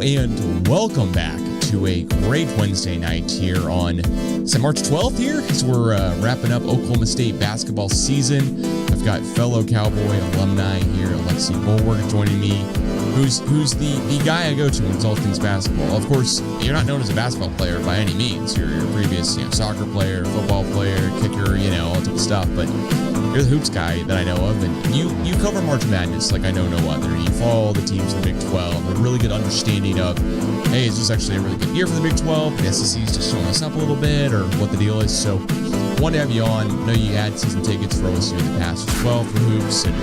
and welcome back to a great Wednesday night here on March 12th here as we're wrapping up Oklahoma State basketball season. I've got fellow Cowboy alumni here, Alexi Bollwerk, joining me, who's the guy I go to when it's all things basketball. Of course, you're not known as a basketball player by any means. You're a previous soccer player, football player, kicker, all that type of stuff, but you're the hoops guy that I know of, and you cover March Madness like I know no other. You follow the teams in the Big 12, a really good understanding of, hey, is this actually a really good year for the Big 12? The SEC's just showing us up a little bit, or what the deal is. So, wanted to have you on. I know you had season tickets for OSU in the past as well for hoops, and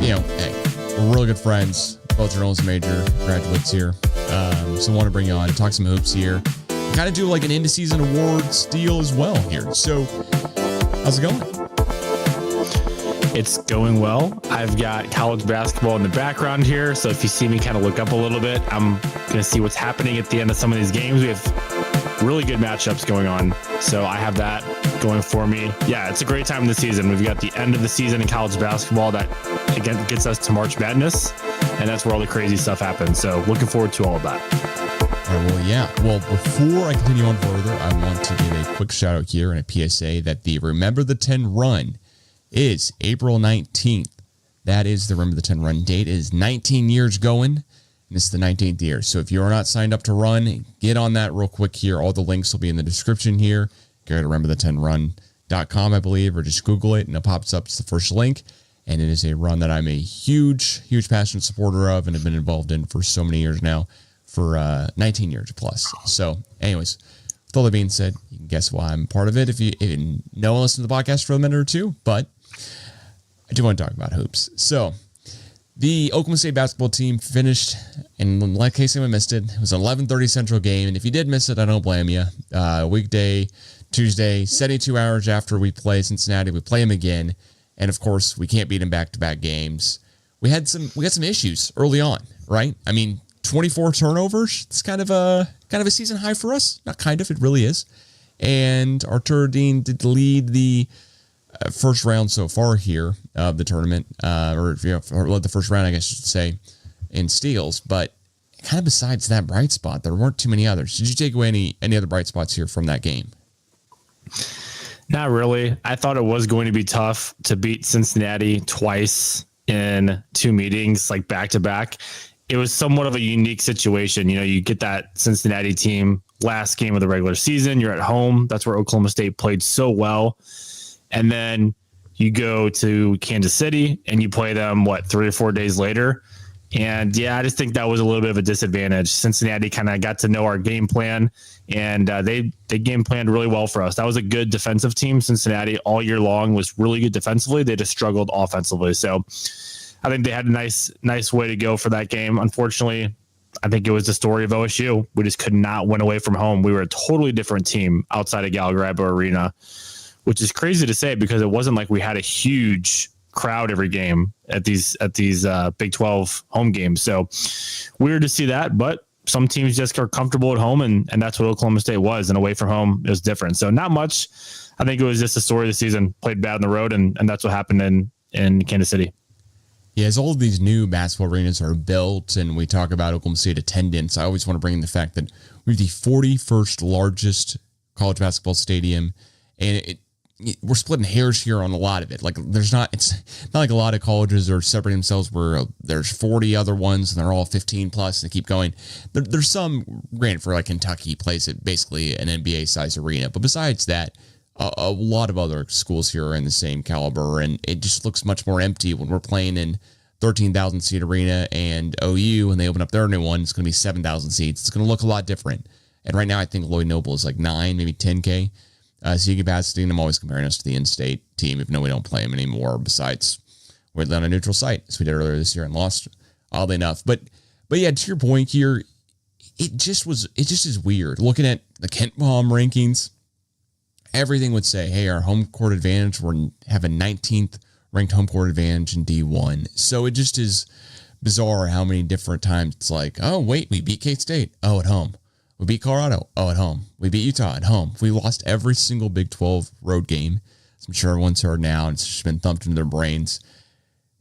hey, we're really good friends. Both journalism major graduates here, so I want to bring you on and talk some hoops here. Kind of do like an end of season awards deal as well here. So, how's it going? It's going well. I've got college basketball in the background here, so if you see me kind of look up a little bit, I'm going to see what's happening at the end of some of these games. We have really good matchups going on, so I have that going for me. Yeah, it's a great time in the season. We've got the end of the season in college basketball that, again, gets us to March Madness, and that's where all the crazy stuff happens. So looking forward to all of that. All right, well, yeah. Well, before I continue on further, I want to give a quick shout out here and a PSA that the Remember the 10 run is April 19th. That is the Remember the 10 run date. It is 19 years going, and this is the 19th year. So if you're not signed up to run, get on that real quick here. All the links will be in the description here. Go to rememberthe10run.com, I believe, or just Google it, and it pops up. It's the first link, and it is a run that I'm a huge passionate supporter of and have been involved in for so many years now, for 19 years plus. So anyways, with all that being said, you can guess why I'm part of it if you didn't know and listen to the podcast for a minute or two, but I do want to talk about hoops. So the Oklahoma State basketball team finished, and in case anyone missed it, it was an 11:30 Central game, and if you did miss it, I don't blame you. Weekday, Tuesday, 72 hours after we play Cincinnati, we play them again, and of course, we can't beat them back-to-back games. We got some issues early on, right? I mean, 24 turnovers. It's kind of a season high for us. Not kind of, it really is. And Artur Dean did lead the first round so far here of the tournament, or led the first round, I guess you should say, in steals. But kind of besides that bright spot, there weren't too many others. Did you take away any other bright spots here from that game? Not really. I thought it was going to be tough to beat Cincinnati twice in two meetings, like back to back. It was somewhat of a unique situation. You get that Cincinnati team last game of the regular season. You're at home. That's where Oklahoma State played so well. And then you go to Kansas City and you play them, 3 or 4 days later. And yeah, I just think that was a little bit of a disadvantage. Cincinnati kind of got to know our game plan, and they game planned really well for us. That was a good defensive team. Cincinnati all year long was really good defensively. They just struggled offensively. So I think they had a nice way to go for that game. Unfortunately, I think it was the story of OSU. We just could not win away from home. We were a totally different team outside of Gallagher Arena, which is crazy to say because it wasn't like we had a huge crowd every game at these Big 12 home games. So weird to see that, but some teams just are comfortable at home, and that's what Oklahoma State was, and away from home it was different. So not much. I think it was just the story of the season. Played bad on the road, and that's what happened in Kansas City. Yeah, as all of these new basketball arenas are built and we talk about Oklahoma State attendance, I always want to bring in the fact that we're the 41st largest college basketball stadium, and we're splitting hairs here on a lot of it. Like it's not like a lot of colleges are separating themselves where there's 40 other ones and they're all 15 plus and they keep going. There's some, granted, for like Kentucky plays it basically an NBA size arena, but besides that, a lot of other schools here are in the same caliber, and it just looks much more empty when we're playing in 13,000 seat arena, and OU, when they open up their new one, it's going to be 7,000 seats. It's going to look a lot different. And right now, I think Lloyd Noble is like 9, maybe 10K seat capacity, and I'm always comparing us to the in-state team, even though we don't play them anymore, besides we're on a neutral site, as we did earlier this year and lost, oddly enough. But yeah, to your point here, it just is weird. Looking at the Kent Palm rankings, everything would say, hey, our home court advantage, we have a 19th ranked home court advantage in D1. So it just is bizarre how many different times it's like, oh, wait, we beat K-State. Oh, at home. We beat Colorado. Oh, at home. We beat Utah at home. We lost every single Big 12 road game. As I'm sure everyone's heard now, and it's just been thumped into their brains.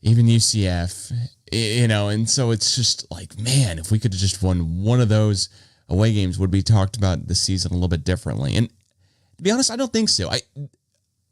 Even UCF, And so it's just like, man, if we could have just won one of those away games, would be talked about the season a little bit differently. And to be honest, I don't think so.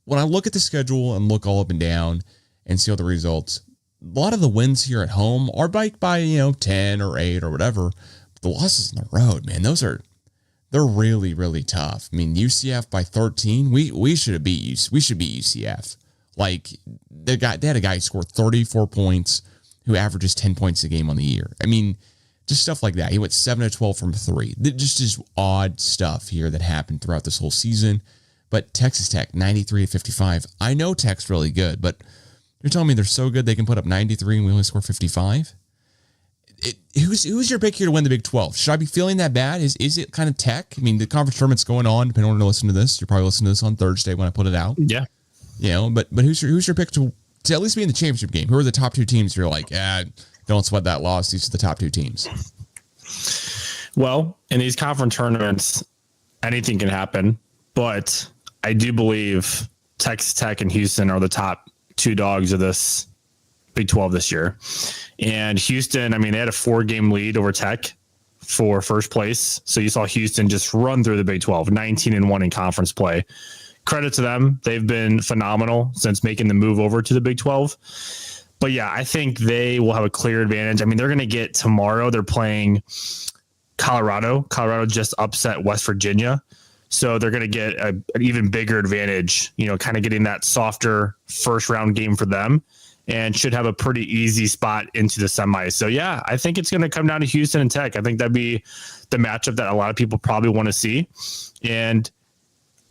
When I look at the schedule and look all up and down and see all the results, a lot of the wins here at home are by 10 or 8 or whatever. But the losses on the road, man, they're really, really tough. I mean, UCF by 13, we should beat UCF. Like they had a guy who scored 34 points who averages 10 points a game on the year. I mean, just stuff like that. He went 7 of 12 from 3. Just odd stuff here that happened throughout this whole season. But Texas Tech, 93 to 55. I know Tech's really good, but you're telling me they're so good they can put up 93 and we only score 55? Who's your pick here to win the Big 12? Should I be feeling that bad? Is it kind of Tech? I mean, the conference tournament's going on, depending on when you listen to this. You're probably listening to this on Thursday when I put it out. Yeah. But who's your pick to at least be in the championship game? Who are the top 2 teams you're like, don't sweat that loss. These are the top 2 teams. Well, in these conference tournaments, anything can happen, but I do believe Texas Tech and Houston are the top 2 dogs of this Big 12 this year. And Houston, I mean, they had a 4-game lead over Tech for first place. So you saw Houston just run through the Big 12, 19-1 in conference play. Credit to them. They've been phenomenal since making the move over to the Big 12. But yeah, I think they will have a clear advantage. I mean, they're going to get tomorrow. They're playing Colorado. Colorado just upset West Virginia. So they're going to get an even bigger advantage, kind of getting that softer first round game for them, and should have a pretty easy spot into the semis. So yeah, I think it's going to come down to Houston and Tech. I think that'd be the matchup that a lot of people probably want to see. And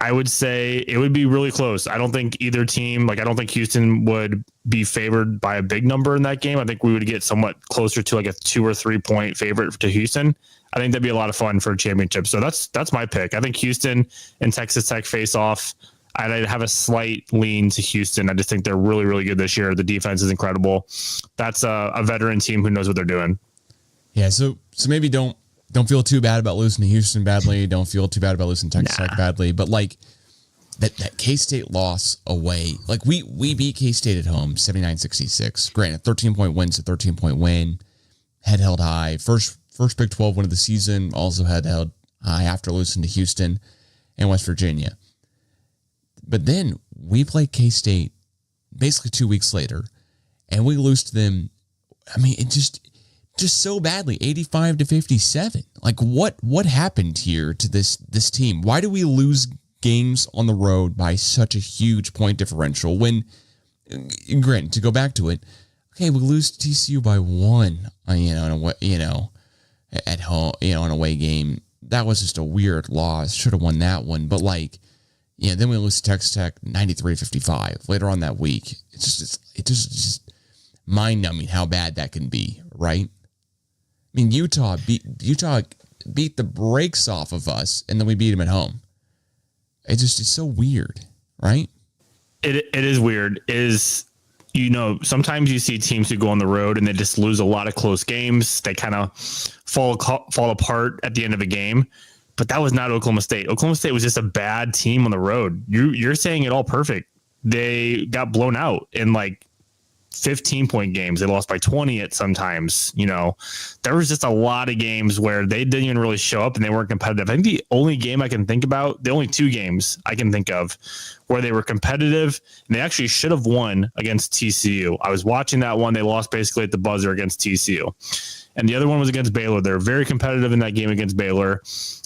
I would say it would be really close. I don't think either team, I don't think Houston would be favored by a big number in that game. I think we would get somewhat closer to a 2 or 3 point favorite to Houston. I think that'd be a lot of fun for a championship. So that's my pick. I think Houston and Texas Tech face off. I'd have a slight lean to Houston. I just think they're really, really good this year. The defense is incredible. That's a veteran team who knows what they're doing. Yeah. So maybe don't feel too bad about losing to Houston badly. Don't feel too bad about losing to Texas Tech badly. But that K-State loss away, we beat K-State at home 79-66. Granted, 13-point win's a 13-point win. Head held high. First Big 12 win of the season. Also head held high after losing to Houston and West Virginia. But then we play K-State basically 2 weeks later, and we lose to them. I mean, it just so badly, 85-57. What happened here to this team? Why do we lose games on the road by such a huge point differential? When, granted, to go back to it, okay, we lose to TCU by 1, at home, an away game. That was just a weird loss. Should have won that one, but then we lose to Texas Tech 93-55 later on that week. It's just mind-numbing how bad that can be, right? I mean, Utah beat the brakes off of us, and then we beat them at home. It's so weird, right? It is weird. Sometimes you see teams who go on the road and they just lose a lot of close games. They kind of fall apart at the end of a game. But that was not Oklahoma State. Oklahoma State was just a bad team on the road. You're saying it all perfect. They got blown out in 15-point games. They lost by 20 at sometimes. There was just a lot of games where they didn't even really show up and they weren't competitive. I think the only 2 games I can think of where they were competitive and they actually should have won against TCU. I was watching that one. They lost basically at the buzzer against TCU. And the other one was against Baylor. They're very competitive in that game against Baylor.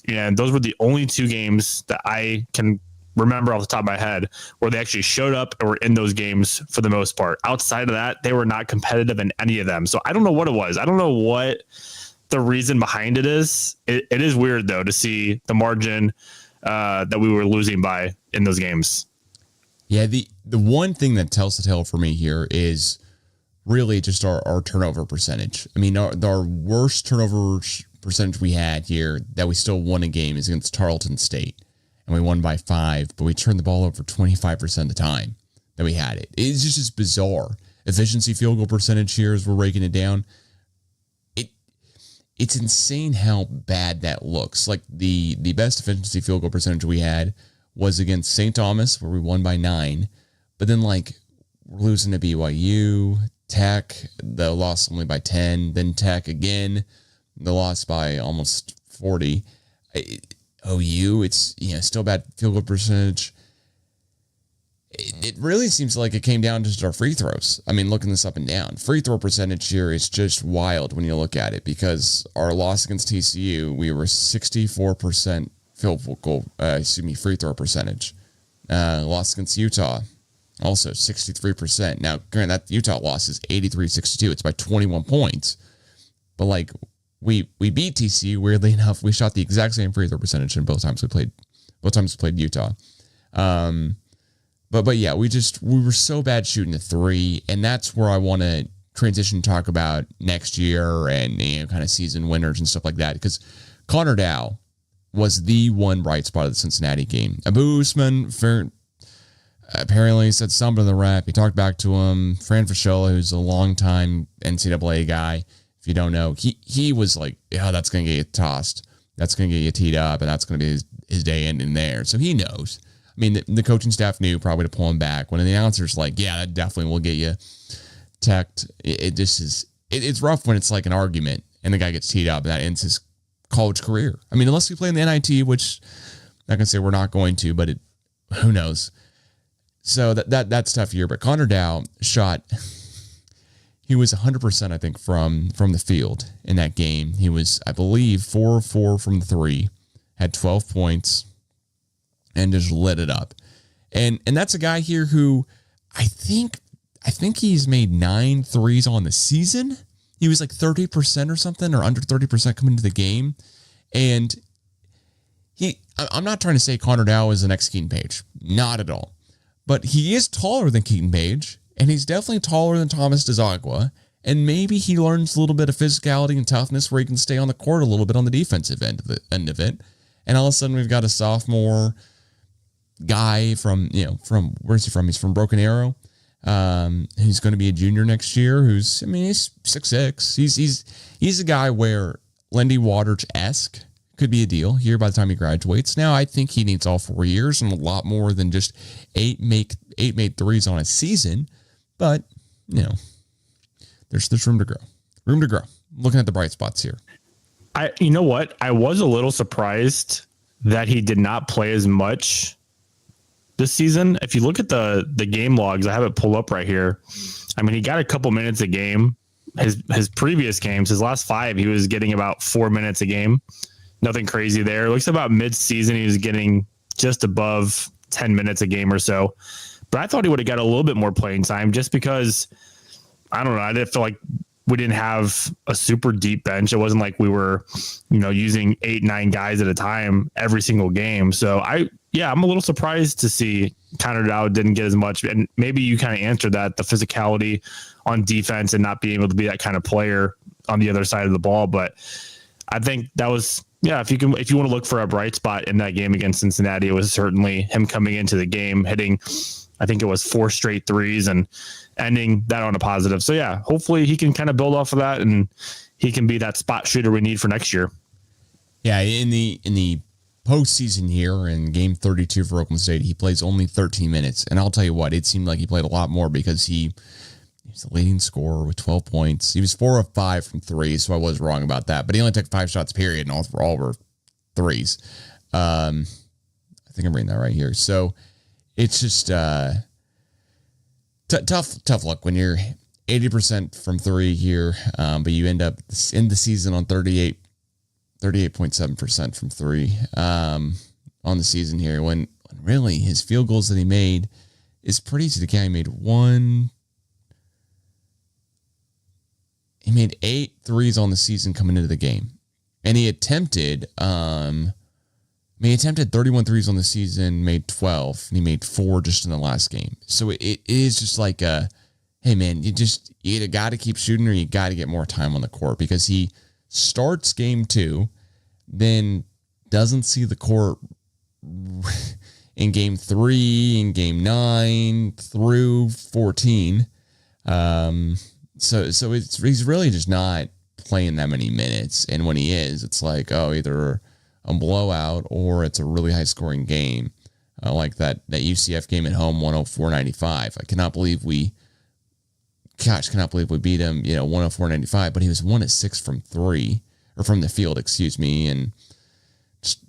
And those were the only 2 games that I can remember off the top of my head where they actually showed up and were in those games for the most part. Outside of that, they were not competitive in any of them. So I don't know what it was. I don't know what the reason behind it is. It is weird, though, to see the margin that we were losing by in those games. Yeah, the one thing that tells the tale for me here is really just our turnover percentage. I mean, our worst turnover percentage we had here that we still won a game is against Tarleton State. And we won by 5, but we turned the ball over 25% of the time that we had it. It's just bizarre. Efficiency field goal percentage here as we're raking it down. It's insane how bad that looks. The best efficiency field goal percentage we had was against St. Thomas, where we won by 9. But then we're losing to BYU, Tech, they lost only by 10. Then Tech again, they lost by almost 40. OU, it's still bad field goal percentage. It really seems like it came down to our free throws. I mean, looking this up and down, free throw percentage here is just wild when you look at it, because our loss against TCU, we were 64% free throw percentage. Loss against Utah, also 63%. Now, granted, that Utah loss is 83-62. It's by 21 points. But like we beat TCU, weirdly enough, we shot the exact same free throw percentage in both times we played Utah. But yeah, we were so bad shooting the three, and that's where I want to transition and talk about next year and kind of season winners and stuff like that, because Connor Dow was the one bright spot of the Cincinnati game. Abu Usman apparently said something to the rep. He talked back to him. Fran Fraschilla, who's a longtime NCAA guy, if you don't know, he was like, yeah, that's going to get you tossed. That's going to get you teed up, and that's going to be his day ending there. So he knows. I mean, the coaching staff knew probably to pull him back. When the announcer's like, yeah, that definitely will get you teched. It's rough when it's like an argument and the guy gets teed up and that ends his college career. I mean, unless we play in the NIT, which I'm not going to say we're not going to, but who knows? So that's tough here. But Connor Dow shot, he was 100%, I think, from the field in that game. He was, I believe, 4 of 4 from the three, had 12 points, and just lit it up. And that's a guy here who I think he's made 9 threes on the season. He was like 30% or something, or under 30% coming into the game. And I'm not trying to say Connor Dow is the next Keaton Page. Not at all. But he is taller than Keaton Page, and he's definitely taller than Thomas Dezagua. And maybe he learns a little bit of physicality and toughness where he can stay on the court a little bit on the defensive end of it. And all of a sudden we've got a sophomore guy from where's he from? He's from Broken Arrow. He's going to be a junior next year. He's 6'6". He's a guy where Lindy Waters-esque could be a deal here by the time he graduates. Now I think he needs all 4 years and a lot more than just eight made threes on a season. But there's room to grow. Looking at the bright spots here. You know what? I was a little surprised that he did not play as much this season. If you look at the game logs, I have it pulled up right here. I mean, he got a couple minutes a game. His previous games, his last 5, he was getting about 4 minutes a game. Nothing crazy there. It looks about mid-season, he was getting just above 10 minutes a game or so. But I thought he would have got a little bit more playing time just because, I don't know, I didn't feel like we didn't have a super deep bench. It wasn't like we were, using 8-9 guys at a time every single game. So I'm a little surprised to see Connor Dow didn't get as much. And maybe you kind of answered that, the physicality on defense and not being able to be that kind of player on the other side of the ball. But I think that was, if you want to look for a bright spot in that game against Cincinnati, it was certainly him coming into the game, hitting, I think it was 4 straight threes and ending that on a positive. So yeah, hopefully he can kind of build off of that and he can be that spot shooter we need for next year. Yeah. In the postseason here in game 32 for Oklahoma State, he plays only 13 minutes. And I'll tell you what, it seemed like he played a lot more because he was the leading scorer with 12 points. He was 4 of 5 from 3. So I was wrong about that, but he only took 5 shots period and all were threes. I think I'm reading that right here. So it's just, tough luck when you're 80% from 3 here, but you end up in the season on 38.7% from 3 on the season here, when really his field goals that he made is pretty easy to count. He made 8 threes on the season coming into the game, and he attempted 31 threes on the season, made 12, and he made 4 just in the last game. So it is just like hey man, you either got to keep shooting or you got to get more time on the court, because he starts game 2, then doesn't see the court in game 3, in game 9 through 14. So he's really just not playing that many minutes. And when he is, it's like, either a blowout or it's a really high scoring game, like that UCF game at home, 104-95. I cannot believe we gosh, cannot believe we beat him, 104.95, but he was 1 of 6 from three, or from the field, excuse me, and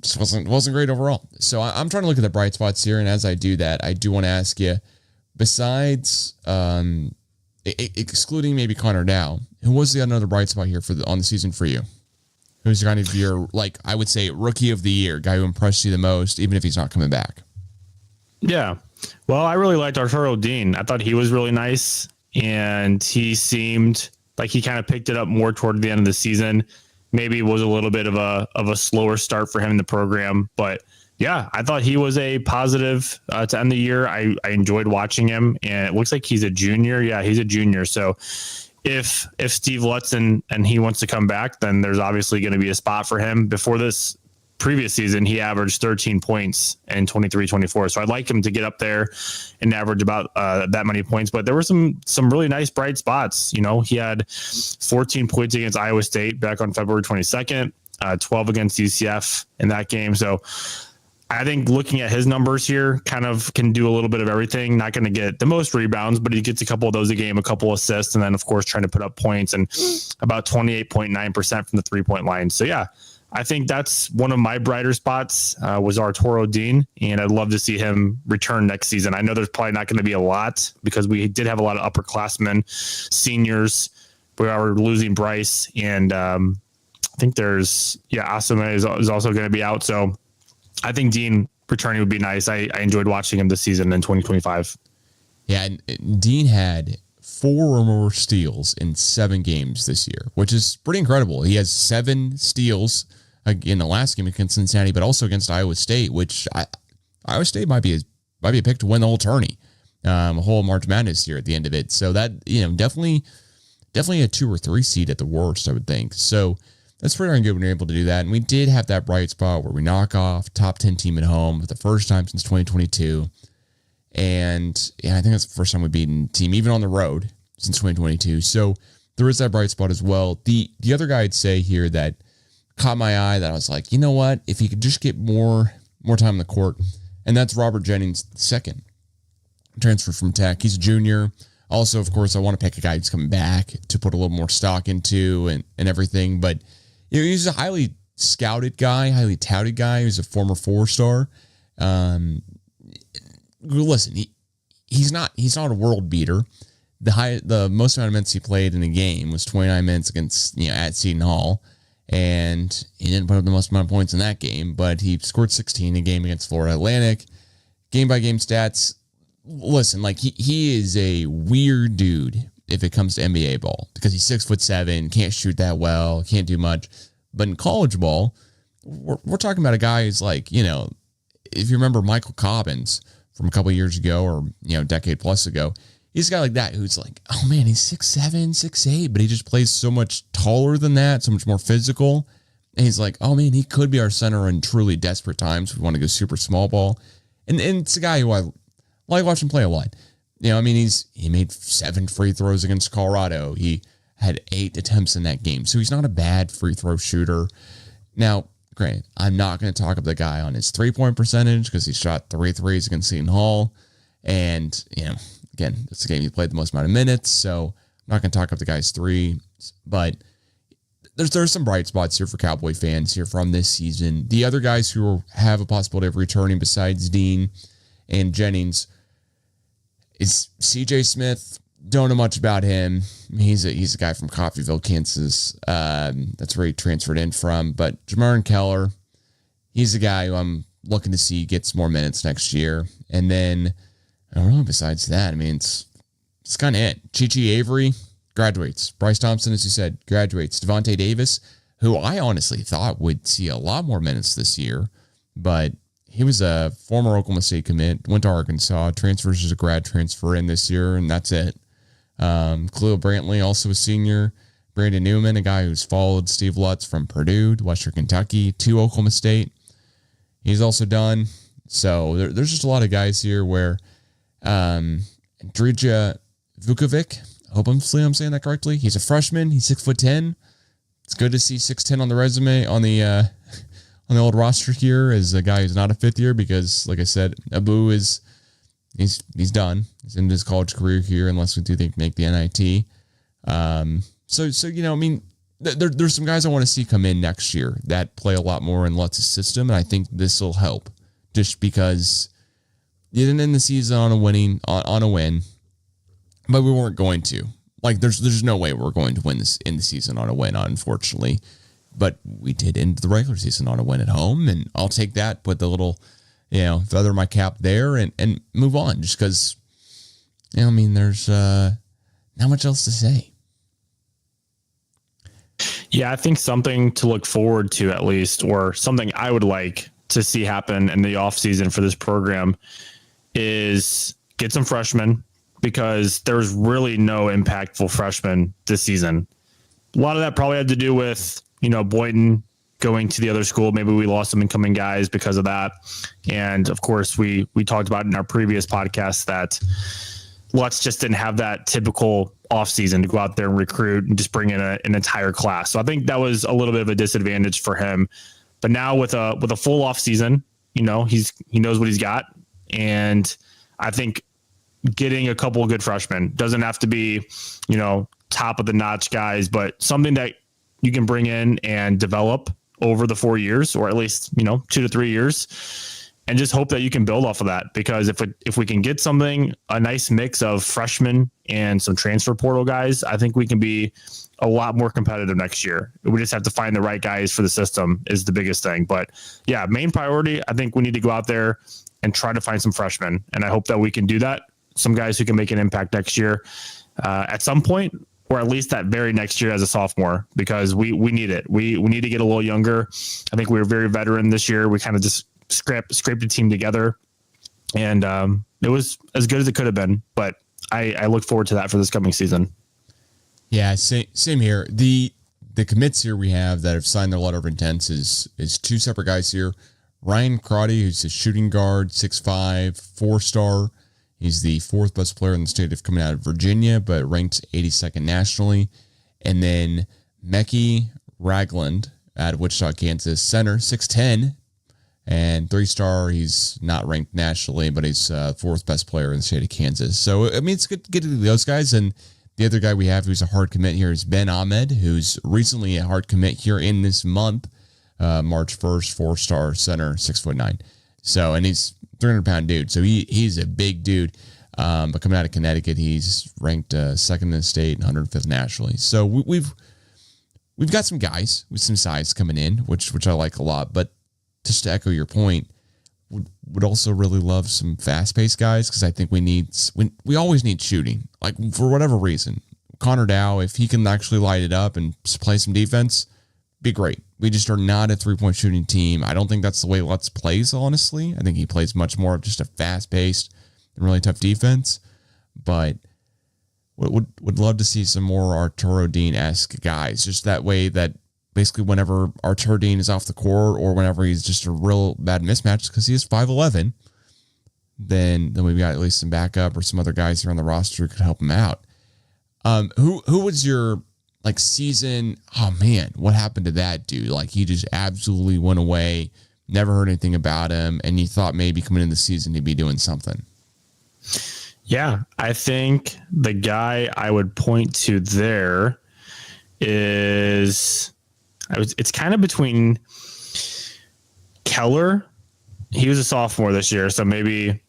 just wasn't great overall. So I'm trying to look at the bright spots here, and as I do that, I do want to ask you, besides excluding maybe Connor Dow, who was the another bright spot here on the season for you? Who's kind of your, I would say, rookie of the year, guy who impressed you the most, even if he's not coming back? Yeah. Well, I really liked Arturo Dean. I thought he was really nice, and he seemed like he kind of picked it up more toward the end of the season. Maybe it was a little bit of a slower start for him in the program, but yeah, I thought he was a positive to end the year. I enjoyed watching him, and it looks like he's a junior. Yeah, he's a junior. So if Steve Lutz and he wants to come back, then there's obviously going to be a spot for him. Before this previous season, he averaged 13 points in 23-24. So I'd like him to get up there and average about that many points. But there were some really nice bright spots. He had 14 points against Iowa State back on February 22nd, 12 against UCF in that game. So I think looking at his numbers here, kind of can do a little bit of everything. Not going to get the most rebounds, but he gets a couple of those a game, a couple assists, and then of course trying to put up points, and about 28.9% from the 3-point line. So yeah, I think that's one of my brighter spots was Arturo Dean, and I'd love to see him return next season. I know there's probably not going to be a lot because we did have a lot of upperclassmen, seniors. We are losing Bryce, and I think there's Asome is also going to be out. So I think Dean returning would be nice. I enjoyed watching him this season in 2025. Yeah, and Dean had 4 or more steals in 7 games this year, which is pretty incredible. He has 7 steals in the last game against Cincinnati, but also against Iowa State, which Iowa State might be a pick to win the whole tourney, a whole March Madness here at the end of it. So that definitely a 2 or 3 seed at the worst, I would think. So that's pretty darn good when you're able to do that. And we did have that bright spot where we knock off top 10 team at home for the first time since 2022. And I think that's the first time we've beaten a team, even on the road, since 2022. So there is that bright spot as well. The other guy I'd say here that caught my eye that I was like, you know what, if he could just get more time on the court, and that's Robert Jennings II, transfer from Tech. He's a junior. Also, of course, I want to pick a guy who's coming back to put a little more stock into and everything. But he's a highly scouted guy, highly touted guy. He's a former 4-star. Listen, he's not a world beater. The most amount of minutes he played in a game was 29 minutes against at Seton Hall, and he didn't put up the most amount of points in that game, but he scored 16 in a game against Florida Atlantic. Game by game stats. Listen, he is a weird dude if it comes to NBA ball because he's 6'7", can't shoot that well, can't do much. But in college ball, we're talking about a guy who's if you remember Michael Cobbins from a couple of years ago or a decade plus ago, he's a guy like that who's oh man, he's 6'7", 6'8", but he just plays so much taller than that, so much more physical. And he's oh man, he could be our center in truly desperate times. We want to go super small ball. And it's a guy who I like watching play a lot. He made 7 free throws against Colorado. He had 8 attempts in that game. So he's not a bad free throw shooter. Now, granted, I'm not going to talk up the guy on his 3-point percentage because he shot 3 threes against Seton Hall. And, again, it's the game he played the most amount of minutes. So I'm not going to talk up the guy's 3. But there's some bright spots here for Cowboy fans here from this season. The other guys who have a possibility of returning besides Dean and Jennings is CJ Smith. Don't know much about him. He's a guy from Coffeyville, Kansas. That's where he transferred in from. But Jamarin Keller, he's a guy who I'm looking to see gets more minutes next year. And then, I don't know, besides that, it's kind of it. Chi Avery graduates. Bryce Thompson, as you said, graduates. Devontae Davis, who I honestly thought would see a lot more minutes this year, but he was a former Oklahoma State commit, went to Arkansas, transfers as a grad transfer in this year, and that's it. Khalil Brantley, also a senior. Brandon Newman, a guy who's followed Steve Lutz from Purdue, Western Kentucky, to Oklahoma State. He's also done. So there's just a lot of guys here where Drija Vukovic, I hope I'm saying that correctly. He's a freshman. He's 6'10". It's good to see 6'10" on the resume on the old roster here as a guy who's not a 5th year because, like I said, Abu is he's done. He's in his college career here, unless we do think make the NIT. So I mean, there's some guys I want to see come in next year that play a lot more in Lutz's system, and I think this will help. Just because you didn't end the season on a win, but we weren't going to. Like, there's no way we're going to win this in the season on a win, unfortunately. But we did end the regular season on a win at home, and I'll take that, put the little, feather my cap there and move on. Just because, I mean, there's not much else to say. Yeah, I think something to look forward to, at least, or something I would like to see happen in the offseason for this program, is get some freshmen, because there's really no impactful freshmen this season. A lot of that probably had to do with, Boynton going to the other school. Maybe we lost some incoming guys because of that. And of course, we talked about in our previous podcast that Lutz just didn't have that typical offseason to go out there and recruit and just bring in an entire class. So I think that was a little bit of a disadvantage for him. But now with a full offseason, he knows what he's got. And I think getting a couple of good freshmen doesn't have to be, top of the notch guys, but something that you can bring in and develop over the 4 years, or at least, 2 to 3 years, and just hope that you can build off of that. Because if we can get a nice mix of freshmen and some transfer portal guys, I think we can be a lot more competitive next year. We just have to find the right guys for the system is the biggest thing. But yeah, main priority, I think we need to go out there and try to find some freshmen. And I hope that we can do that. Some guys who can make an impact next year at some point, or at least that very next year as a sophomore, because we need it. We need to get a little younger. I think we were very veteran this year. We kind of just scraped the team together, and it was as good as it could have been. But I look forward to that for this coming season. Yeah, same here. The commits here we have that have signed their letter of intents is 2 separate guys here. Ryan Crotty, who's a shooting guard, 6'5", 4-star. He's the 4th best player in the state of coming out of Virginia, but ranked 82nd nationally. And then Mekhi Ragland out of Wichita, Kansas, center, 6'10", and 3-star. He's not ranked nationally, but he's 4th best player in the state of Kansas. So, I mean, it's good to get to those guys. And the other guy we have who's a hard commit here is Ben Ahmed, who's recently a hard commit here in this month, March 1st, 4-star center, 6'9". So, and he's 300-pound dude. So he's a big dude. But coming out of Connecticut, he's ranked 2nd in the state and 105th nationally. So we've got some guys with some size coming in, which I like a lot. But just to echo your point, would also really love some fast-paced guys, because I think we always need shooting, like for whatever reason. Connor Dow, if he can actually light it up and play some defense, be great. We just are not a 3-point shooting team. I don't think that's the way Lutz plays, honestly. I think he plays much more of just a fast-paced and really tough defense. But would love to see some more Arturo Dean-esque guys, just that way that basically whenever Arturo Dean is off the court, or whenever he's just a real bad mismatch because he is 5'11", then we've got at least some backup or some other guys here on the roster who could help him out. Who was your season? Oh man, what happened to that dude? Like, he just absolutely went away. Never heard anything about him, and you thought maybe coming into the season he'd be doing something. Yeah, I think the guy I would point to there is it's kind of between Keller. He was a sophomore this year, so maybe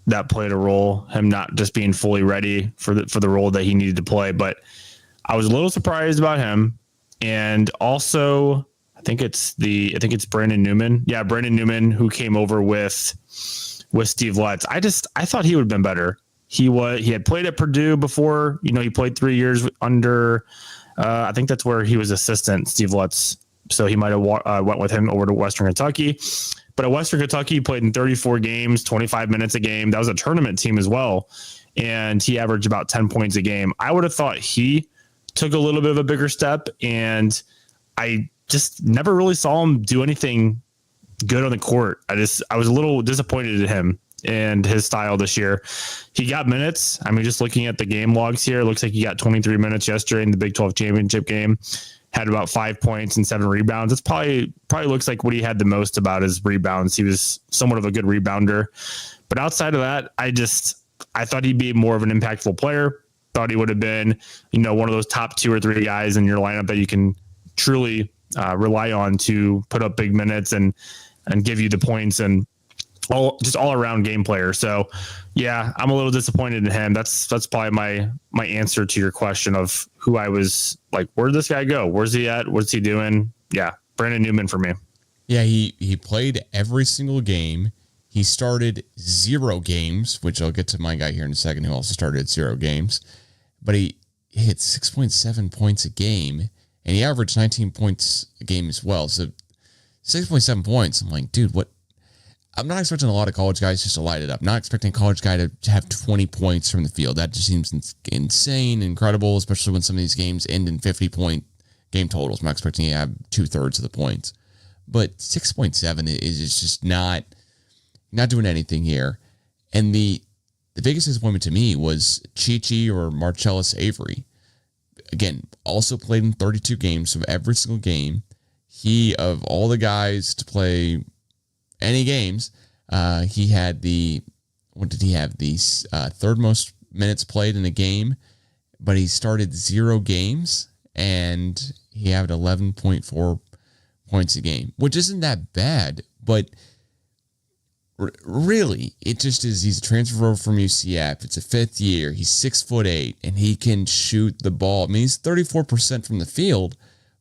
that played a role, him not just being fully ready for the role that he needed to play. But I was a little surprised about him. And also, I think it's Brandon Newman. Yeah, Brandon Newman, who came over with Steve Lutz. I thought he would have been better. He had played at Purdue before. He played 3 years under. I think that's where he was assistant, Steve Lutz. So he might have went with him over to Western Kentucky. But at Western Kentucky, he played in 34 games, 25 minutes a game. That was a tournament team as well. And he averaged about 10 points a game. I would have thought he took a little bit of a bigger step. And I just never really saw him do anything good on the court. I was a little disappointed in him. and his style this year. He got minutes. I mean, just looking at the game logs here, it looks like he got 23 minutes yesterday in the Big 12 championship game, had about 5 points and 7 rebounds. It's probably looks like what he had the most about his rebounds. He was somewhat of a good rebounder. But outside of that, I thought he'd be more of an impactful player. Thought he would have been, one of those top 2 or 3 guys in your lineup that you can truly rely on to put up big minutes and give you the points and all around game player. So yeah, I'm a little disappointed in him. That's probably my answer to your question of who I was like, where'd this guy go? Where's he at? What's he doing? Yeah. Brandon Newman for me. Yeah. He played every single game. He started 0 games, which I'll get to my guy here in a second, who also started 0 games, but he hit 6.7 points a game and he averaged 19 points a game as well. So 6.7 points. I'm like, dude, what? I'm not expecting a lot of college guys just to light it up. Not expecting a college guy to have 20 points from the field. That just seems insane, incredible, especially when some of these games end in 50-point game totals. I'm not expecting you to have 2/3 of the points. But 6.7 is just not doing anything here. And the biggest disappointment to me was Chi or Marcellus Avery. Again, also played in 32 games, so every single game. He, of all the guys to play any games, he had the third most minutes played in a game, but he started 0 games and he had 11.4 points a game, which isn't that bad, but really it just is. He's a transfer over from UCF. It's a 5th year. He's 6'8" and he can shoot the ball. I mean, he's 34% from the field,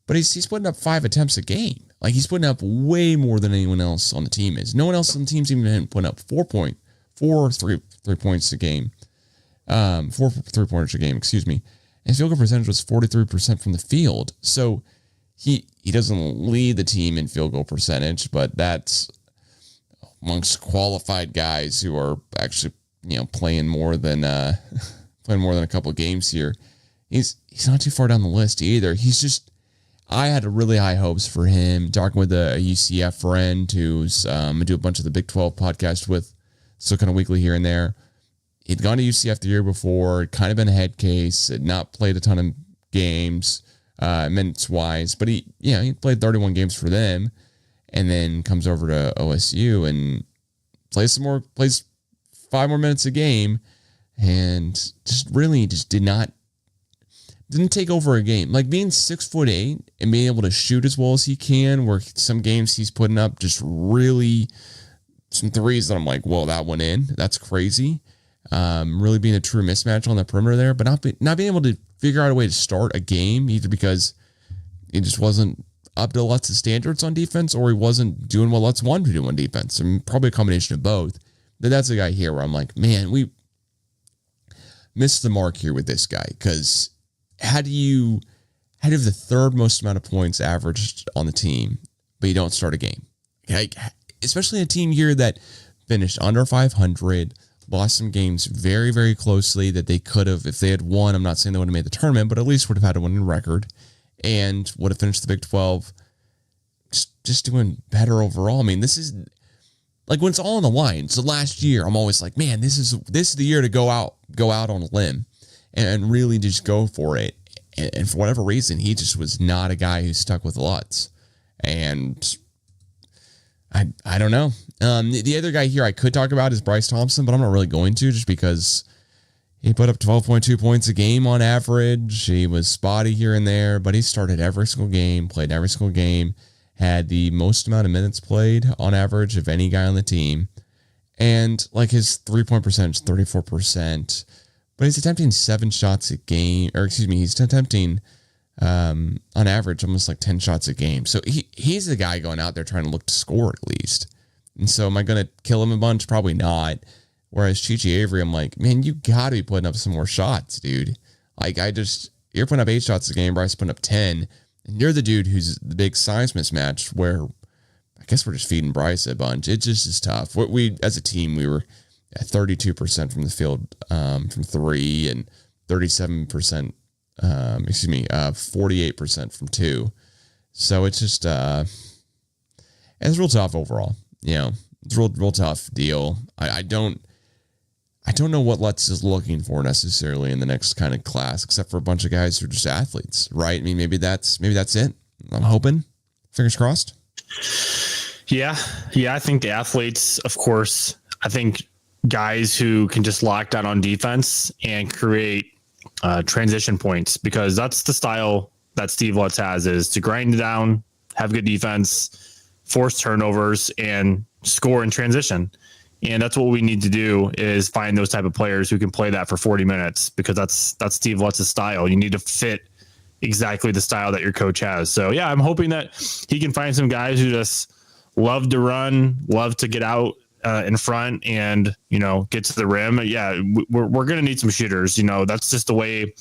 but he's putting up 5 attempts a game. Like, he's putting up way more than anyone else on the team is. No one else on the team's even putting up 4 points a game. 4 3-pointers a game, excuse me. And his field goal percentage was 43% from the field. So he doesn't lead the team in field goal percentage, but that's amongst qualified guys who are actually, playing more than a couple of games here. He's not too far down the list either. I had really high hopes for him. Talking with a UCF friend who's I do a bunch of the Big 12 podcast with, so kind of weekly here and there. He'd gone to UCF the year before, kind of been a head case, had not played a ton of games, minutes wise, but he played 31 games for them, and then comes over to OSU and plays 5 more minutes a game, and just didn't take over a game. Like, being 6'8" and being able to shoot as well as he can, where some games he's putting up just really some threes that I'm like, whoa, that went in. That's crazy. Really being a true mismatch on the perimeter there, but not being able to figure out a way to start a game, either because he just wasn't up to Lutz's standards on defense, or he wasn't doing what Lutz wanted to do on defense. I mean, probably a combination of both. But that's a guy here where I'm like, man, we missed the mark here with this guy, because how do you have the 3rd most amount of points averaged on the team, but you don't start a game? Like, especially a team here that finished under 500, lost some games very, very closely that they could have, if they had won. I'm not saying they would have made the tournament, but at least would have had a winning record and would have finished the Big 12 just doing better overall. I mean, this is like, when it's all on the line. So last year, I'm always like, man, this is the year to go out on a limb and really just go for it. And for whatever reason, he just was not a guy who stuck with Lutz. And I don't know. The other guy here I could talk about is Bryce Thompson, but I'm not really going to, just because he put up 12.2 points a game on average. He was spotty here and there, but he started every single game, played every single game, had the most amount of minutes played on average of any guy on the team. And like, his 3-point percentage, 34%. But he's attempting 7 shots a game, or excuse me, he's attempting on average almost like 10 shots a game. So he's the guy going out there trying to look to score at least. And so am I going to kill him a bunch? Probably not. Whereas Chi Avery, I'm like, man, you got to be putting up some more shots, dude. Like, you're putting up 8 shots a game, Bryce putting up 10, and you're the dude who's the big size mismatch, where I guess we're just feeding Bryce a bunch. It just is tough. We as a team, we were at 32% from the field from 3, and 37%, 48% from 2. So it's just, it's real tough overall. It's a real tough deal. I don't know what Lutz is looking for necessarily in the next kind of class, except for a bunch of guys who are just athletes, right? I mean, maybe that's it. I'm hoping. Fingers crossed. Yeah. I think the athletes, of course. I think guys who can just lock down on defense and create transition points, because that's the style that Steve Lutz has, is to grind down, have good defense, force turnovers, and score in transition. And that's what we need to do, is find those type of players who can play that for 40 minutes, because that's Steve Lutz's style. You need to fit exactly the style that your coach has. So yeah, I'm hoping that he can find some guys who just love to run, love to get out in front and, get to the rim. Yeah, we're going to need some shooters. That's just the way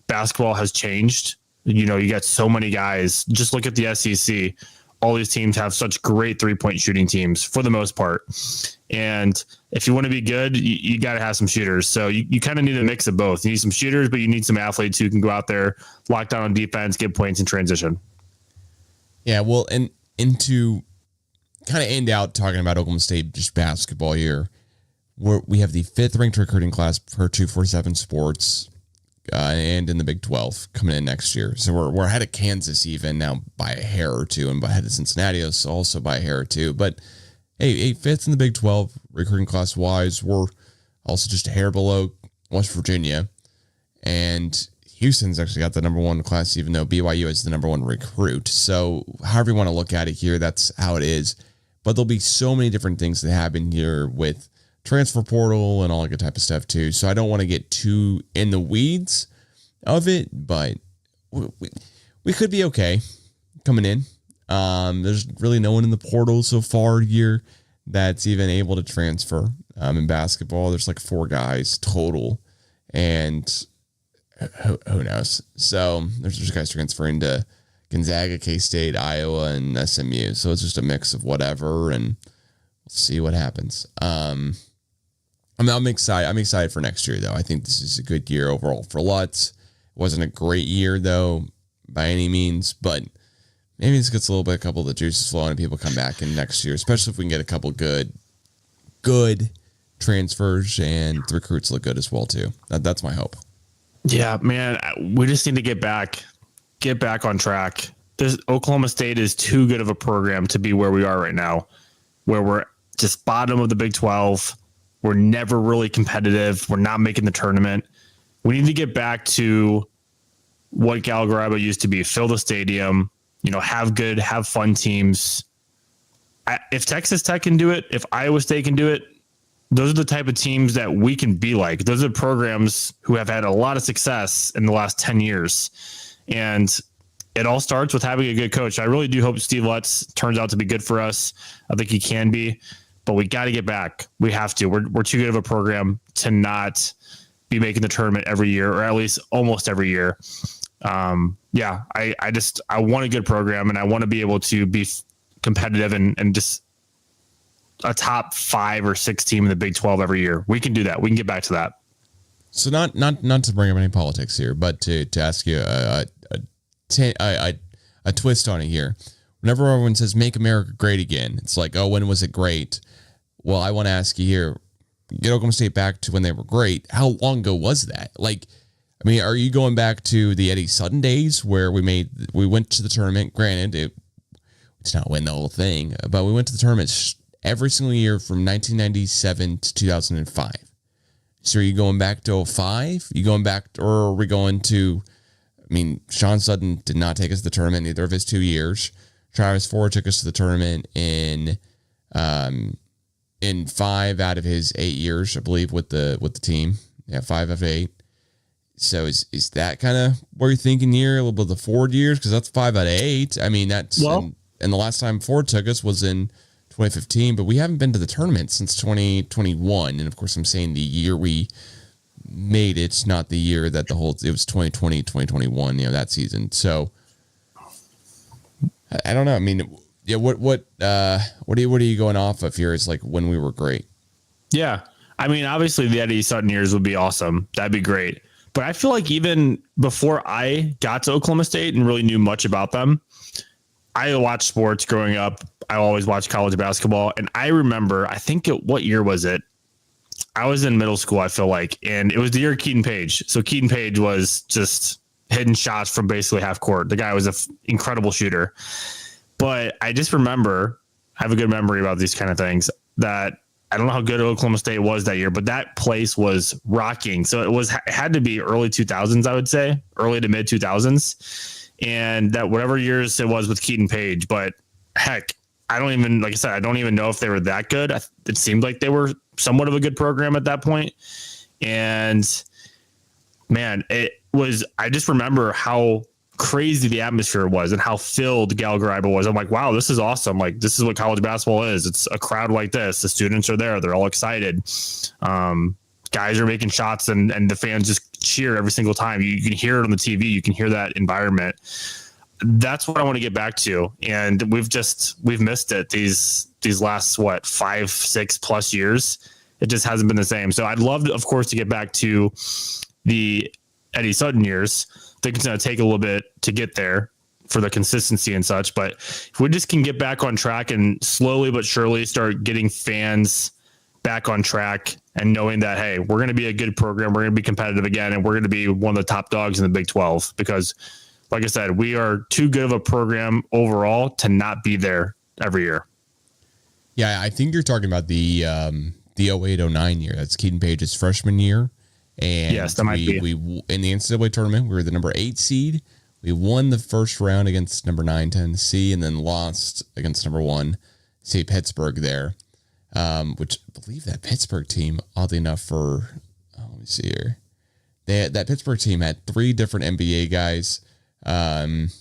basketball has changed. You got so many guys. Just look at the SEC. All these teams have such great 3-point shooting teams for the most part. And if you want to be good, you got to have some shooters. So you kind of need a mix of both. You need some shooters, but you need some athletes who can go out there, lock down on defense, get points in transition. Yeah, well, and to kind of end out talking about Oklahoma State just basketball here, we have the 5th ranked recruiting class per 247 Sports, and in the Big 12 coming in next year. So we're ahead of Kansas even now by a hair or two, and ahead of Cincinnati also by a hair or two. But hey, 5th in the Big 12 recruiting class wise. We're also just a hair below West Virginia, and Houston's actually got the number 1 class, even though BYU is the number 1 recruit. So however you want to look at it here, that's how it is. But there'll be so many different things that happen here with transfer portal and all that good type of stuff too. So I don't want to get too in the weeds of it, but we could be okay coming in. There's really no one in the portal so far here that's even able to transfer. In basketball, there's like 4 guys total, and who knows? So there's guys transferring to Gonzaga, K-State, Iowa, and SMU. So it's just a mix of whatever, and we'll see what happens. I'm excited. I'm excited for next year, though. I think this is a good year overall for Lutz. It wasn't a great year, though, by any means, but maybe this gets a couple of the juices flowing and people come back in next year, especially if we can get a couple good transfers and the recruits look good as well, too. That's my hope. Yeah, man, we just need to get back on track. Oklahoma State is too good of a program to be where we are right now, where we're just bottom of the Big 12. We're never really competitive. We're not making the tournament. We need to get back to what Galgaraba used to be. Fill the stadium, have fun teams. If Texas Tech can do it, if Iowa State can do it, those are the type of teams that we can be like. Those are programs who have had a lot of success in the last 10 years. And it all starts with having a good coach. I really do hope Steve Lutz turns out to be good for us. I think he can be, but we got to get back. We have to. We're too good of a program to not be making the tournament every year, or at least almost every year. I want a good program, and I want to be able to be competitive and just a top 5 or 6 team in the Big 12 every year. We can do that. We can get back to that. So not to bring up any politics here, but to ask you a twist on it here. Whenever everyone says "Make America Great Again," it's like, oh, when was it great? Well, I want to ask you here: get Oklahoma State back to when they were great. How long ago was that? Are you going back to the Eddie Sutton days where we went to the tournament? Granted, it did not win the whole thing, but we went to the tournament every single year from 1997 to 2005. So are you going back to 05? You going back, or are we going to? Sean Sutton did not take us to the tournament either of his 2 years. Travis Ford took us to the tournament in 5 out of his 8 years, I believe, with the team. Yeah, 5 of 8. So is that kind of what you're thinking here? A little bit of the Ford years, because that's 5 out of 8. That's and the last time Ford took us was in 2015, but we haven't been to the tournament since 2021. And of course, I'm saying the year we made it's not the year that it was 2020, 2021, that season. So I don't know. What are you going off of here? Is like when we were great. Yeah. Obviously the Eddie Sutton years would be awesome. That'd be great. But I feel like even before I got to Oklahoma State and really knew much about them, I watched sports growing up. I always watch college basketball. And I remember, what year was it? I was in middle school, I feel like, and it was the year of Keaton Page. So Keaton Page was just hitting shots from basically half court. The guy was an incredible shooter. But I just remember, I have a good memory about these kind of things, that I don't know how good Oklahoma State was that year, but that place was rocking. So it had to be early 2000s, I would say, early to mid 2000s. And that whatever years it was with Keaton Page, but heck, I don't even know if they were that good. It seemed like they were somewhat of a good program at that point. And man, I just remember how crazy the atmosphere was and how filled Galgariba was. I'm like, wow, this is awesome. Like, this is what college basketball is. It's a crowd like this. The students are there. They're all excited. Guys are making shots and the fans just cheer every single time. You can hear it on the TV. You can hear that environment. That's what I want to get back to. And we've missed it these last, 5-6+ years. It just hasn't been the same. So I'd love, of course, to get back to the Eddie Sutton years. I think it's going to take a little bit to get there for the consistency and such. But if we just can get back on track and slowly but surely start getting fans back on track and knowing that, hey, we're going to be a good program. We're going to be competitive again. And we're going to be one of the top dogs in the Big 12 because, like I said, we are too good of a program overall to not be there every year. Yeah, I think you're talking about the 08-09 year. That's Keaton Page's freshman year. And yes, that might be. We in the NCAA tournament, we were the number 8 seed. We won the first round against number 9 Tennessee, and then lost against number 1 Pittsburgh there. Which I believe that Pittsburgh team, oddly enough, let me see here. That Pittsburgh team had 3 different NBA guys.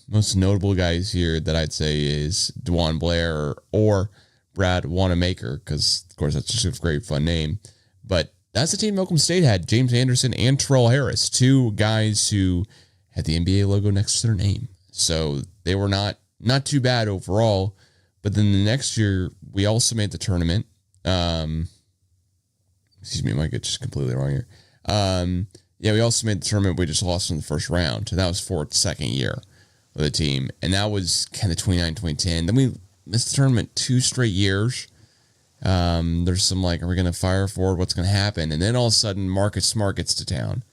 Most notable guys here that I'd say is DeJuan Blair or Brad Wanamaker, because of course that's just a great fun name. But that's the team Oklahoma State had. James Anderson and Terrell Harris, 2 guys who had the NBA logo next to their name. So they were not too bad overall. But then the next year, we also made the tournament. Excuse me, I might get just completely wrong here. We also made the tournament. We just lost in the first round. And that was Fort's second year with the team. And that was kind of 2010. Then we missed the tournament 2 straight years. There's some are we going to fire Ford? What's going to happen? And then all of a sudden, Marcus Smart gets to town.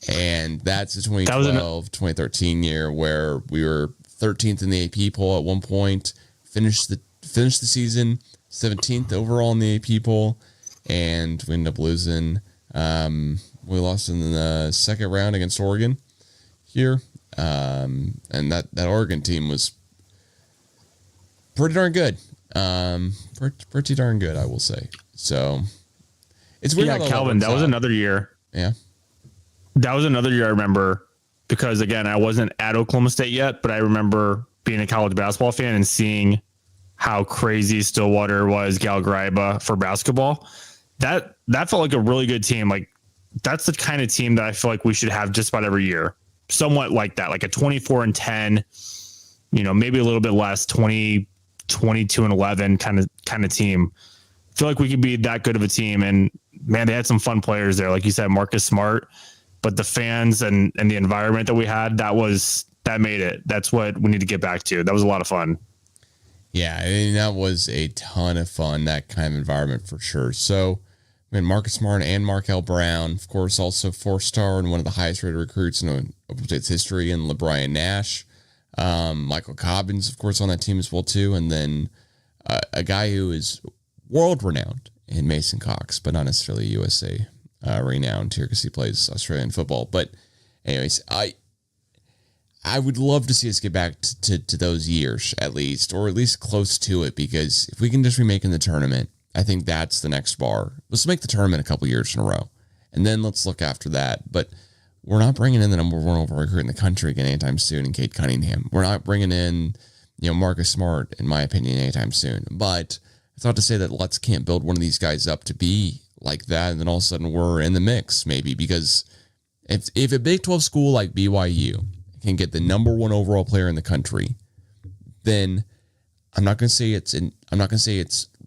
And that's the 2012-2013 year where we were 13th in the AP poll at one point, finished the season 17th overall in the AP poll, and we ended up losing. We lost in the second round against Oregon here. And that Oregon team was pretty darn good. Pretty darn good, I will say. So it's weird. Yeah, Calvin, that was another year. Yeah. That was another year I remember because, again, I wasn't at Oklahoma State yet, but I remember being a college basketball fan and seeing how crazy Stillwater was, Galgariba for basketball. That felt like a really good team. Like, that's the kind of team that I feel like we should have just about every year. Somewhat like that, like a 24-10, maybe a little bit less, 22-11 kind of team. I feel like we could be that good of a team. And man, they had some fun players there. Like you said, Marcus Smart, but the fans and the environment that we had, that made it. That's what we need to get back to. That was a lot of fun. Yeah, that was a ton of fun, that kind of environment for sure. So, Marcus Smart and Markel Brown, of course, also 4-star and one of the highest rated recruits in Oklahoma State's history, and LeBrian Nash. Michael Cobbins, of course, on that team as well, too. And then a guy who is world-renowned in Mason Cox, but not necessarily USA renowned here because he plays Australian football. But anyways, I would love to see us get back to those years at least, or at least close to it, because if we can just remake in the tournament, I think that's the next bar. Let's make the tournament a couple years in a row, and then let's look after that. But we're not bringing in the number 1 overall recruit in the country again anytime soon in Cade Cunningham. We're not bringing in, Marcus Smart, in my opinion, anytime soon. But it's not to say that Lutz can't build one of these guys up to be like that, and then all of a sudden we're in the mix, maybe, because if a Big 12 school like BYU can get the number 1 overall player in the country, then I'm not going to say it's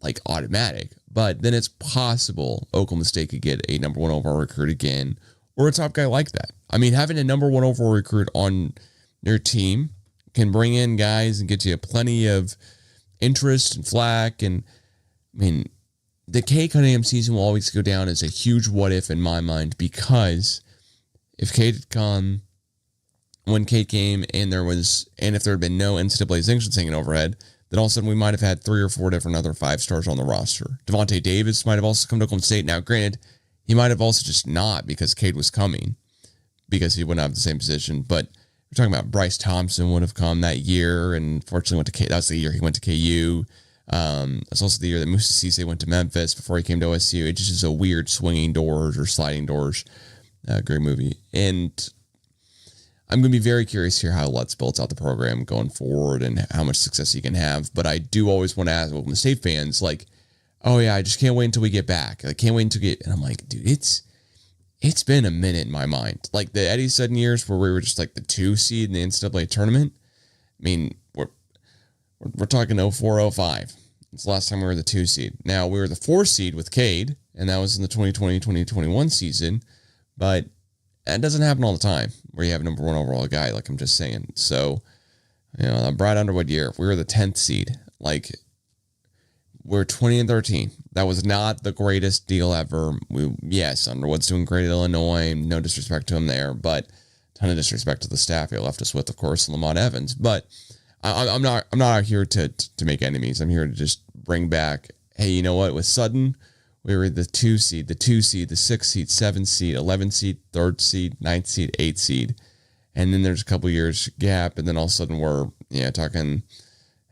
like automatic, but then it's possible Oklahoma State could get a number 1 overall recruit again, or a top guy like that. I mean, having a number 1 overall recruit on your team can bring in guys and get you plenty of interest and flack. And I mean, the Cade Cunningham season will always go down as a huge what if in my mind, because if Cade had come when Cade came and if there had been no NCAA sanctions hanging overhead, then all of a sudden we might have had 3 or 4 different other 5-stars on the roster. Devontae Davis might have also come to Oklahoma State. Now, granted, he might have also just not because Cade was coming, because he wouldn't have the same position. But we're talking about Bryce Thompson would have come that year, and fortunately went to That was the year he went to KU. That's also the year that Musa Cisse went to Memphis before he came to OSU. It just is a weird swinging doors or sliding doors. Great movie. And I'm going to be very curious here how Lutz builds out the program going forward and how much success he can have. But I do always want to ask Oklahoma State fans, like, oh yeah, I just can't wait until we get back. I can't wait until we get, and I'm like, dude, it's been a minute in my mind. Like the Eddie Sutton years where we were just like the 2 seed in the NCAA tournament. I mean, we're talking 04-05. It's the last time we were the 2 seed. Now we were the 4 seed with Cade, and that was in the 2020-2021 season. But that doesn't happen all the time where you have a number 1 overall guy, like I'm just saying. So, that Brad Underwood year, if we were the 10th seed, like we're 20-13. That was not the greatest deal ever. Yes, Underwood's doing great at Illinois. No disrespect to him there, but a ton of disrespect to the staff he left us with, of course, Lamont Evans. But I'm not out here to make enemies. I'm here to just bring back, hey, you know what? With Sutton, we were the 2 seed, the 2 seed, the 6 seed, 7 seed, 11 seed, 3rd seed, 9th seed, 8th seed. And then there's a couple years gap, and then all of a sudden we're talking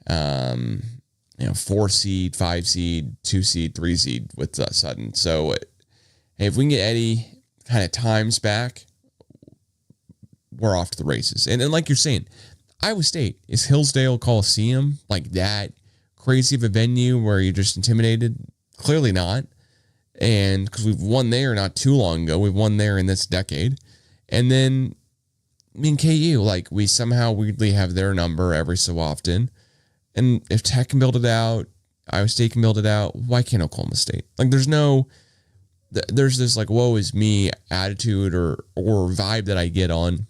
4 seed, 5 seed, 2 seed, 3 seed with Sutton. So hey, if we can get Eddie kind of times back, we're off to the races. And like you're saying, Iowa State, is Hillsdale Coliseum like that crazy of a venue where you're just intimidated? Clearly not. And because we've won there not too long ago, we've won there in this decade. And then, KU, like we somehow weirdly have their number every so often. And if Tech can build it out, Iowa State can build it out, why can't Oklahoma State? Like there's this like woe is me attitude or vibe that I get on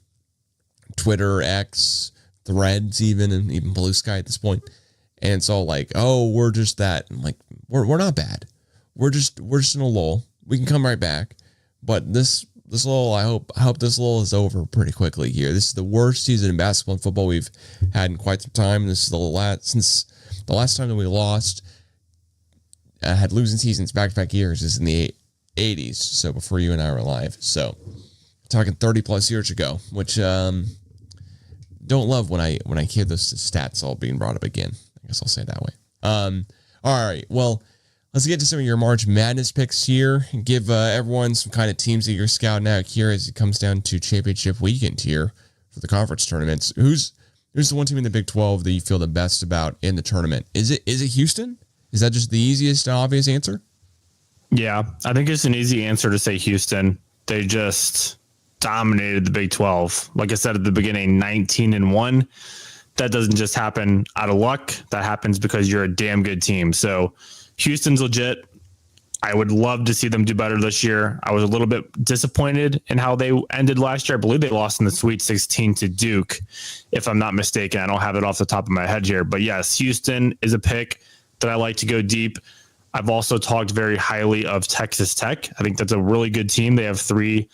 Twitter, X, Threads, even Blue Sky at this point. And it's all like, oh, we're just that. I'm like, we're not bad. We're just in a lull. We can come right back. But this lull, I hope this lull is over pretty quickly here. This is the worst season in basketball and football we've had in quite some time. This is since the last time that we lost, had losing seasons back-to-back years is in the 80s. So before you and I were alive. So talking 30 plus years ago, which don't love when I hear those stats all being brought up again. I guess I'll say it that way. All right. Well, let's get to some of your March Madness picks here. Give everyone some kind of teams that you're scouting out here as it comes down to championship weekend here for the conference tournaments. Who's the one team in the Big 12 that you feel the best about in the tournament? Is it Houston? Is that just the easiest and obvious answer? Yeah, I think it's an easy answer to say Houston. They just dominated the Big 12. Like I said at the beginning, 19-1. That doesn't just happen out of luck. That happens because you're a damn good team. So Houston's legit. I would love to see them do better this year. I was a little bit disappointed in how they ended last year. I believe they lost in the Sweet 16 to Duke, if I'm not mistaken. I don't have it off the top of my head here. But yes, Houston is a pick that I like to go deep. I've also talked very highly of Texas Tech. I think that's a really good team. They have 3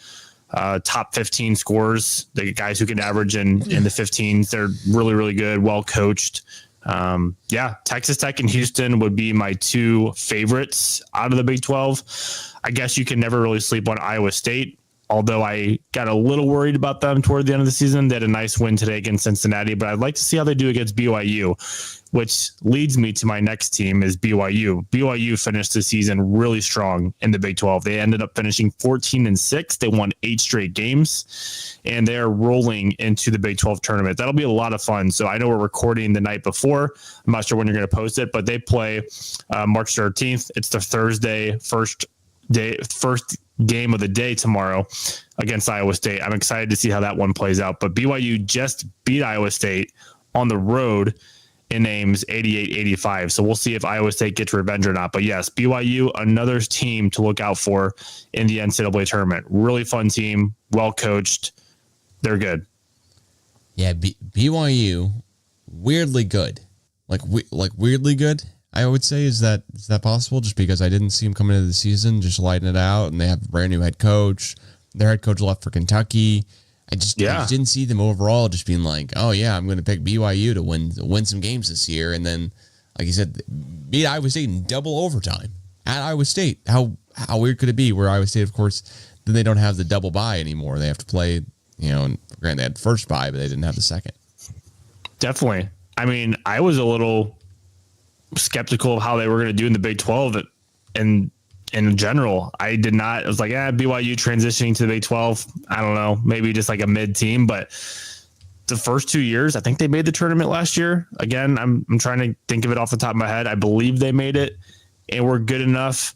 top 15 scorers. They get guys who can average in the 15s. They're really, really good, well coached. Texas Tech and Houston would be my 2 favorites out of the Big 12. I guess you can never really sleep on Iowa State, although I got a little worried about them toward the end of the season. They had a nice win today against Cincinnati, but I'd like to see how they do against BYU, which leads me to my next team is BYU. BYU finished the season really strong in the Big 12. They ended up finishing 14-6. They won 8 straight games, and they're rolling into the Big 12 tournament. That'll be a lot of fun. So I know we're recording the night before. I'm not sure when you're going to post it, but they play March 13th. It's the Thursday, first game of the day tomorrow against Iowa State. I'm excited to see how that one plays out. But BYU just beat Iowa State on the road in names 88-85. So we'll see if Iowa State gets revenge or not. But yes, BYU, another team to look out for in the NCAA tournament. Really fun team, well coached. They're good. Yeah, BYU, weirdly good. like weirdly good. I would say is that possible? Just because I didn't see him coming into the season, just lighting it out, and they have a brand new head coach. Their head coach left for Kentucky. I just didn't see them overall just being like, oh yeah, I'm going to pick BYU to win some games this year, and then like you said, beat Iowa State in double overtime at Iowa State. How weird could it be? Where Iowa State, of course, then they don't have the double bye anymore. They have to play, and granted they had the first bye, but they didn't have the second. Definitely. I mean, I was a little skeptical of how they were going to do in the Big 12, and in general, I did not. I was like, BYU transitioning to the Big 12. I don't know, maybe just like a mid team, but the first 2 years, I think they made the tournament last year. Again, I'm trying to think of it off the top of my head. I believe they made it and were good enough.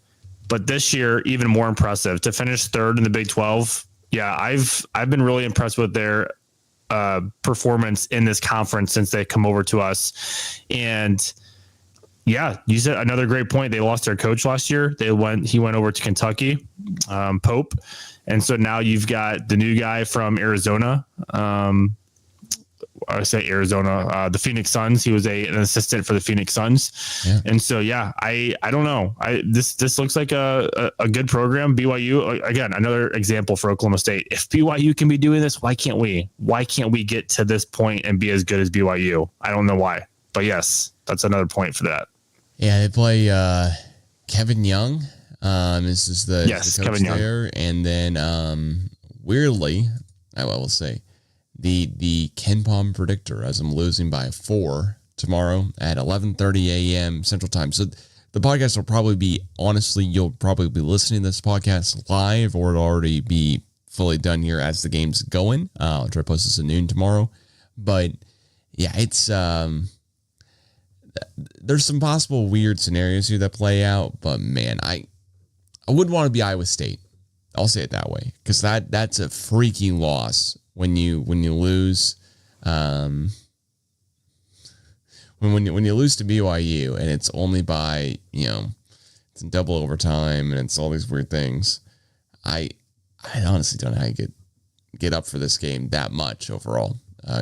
But this year, even more impressive to finish third in the Big 12. Yeah, I've been really impressed with their performance in this conference since they come over to us. And yeah, you said another great point. They lost their coach last year. He went over to Kentucky, Pope. And so now you've got the new guy from Arizona. I say Arizona, the Phoenix Suns. He was an assistant for the Phoenix Suns. Yeah. And so, yeah, I don't know. This looks like a good program. BYU, again, another example for Oklahoma State. If BYU can be doing this, why can't we? Why can't we get to this point and be as good as BYU? I don't know why. But yes, that's another point for that. Yeah, they play Kevin Young. This is the coach Kevin there. Young. And then weirdly, I will say, the Ken Palm predictor as I'm losing by 4 tomorrow at 11:30 a.m. Central Time. So the podcast will probably be, honestly, you'll probably be listening to this podcast live, or it'll already be fully done here as the game's going. I'll try to post this at noon tomorrow. But yeah, it's there's some possible weird scenarios here that play out, but man, I wouldn't want to be Iowa State. I'll say it that way, because that's a freaky loss. When you lose, when you lose to BYU and it's only by, it's in double overtime and it's all these weird things. I honestly don't know how you get up for this game that much overall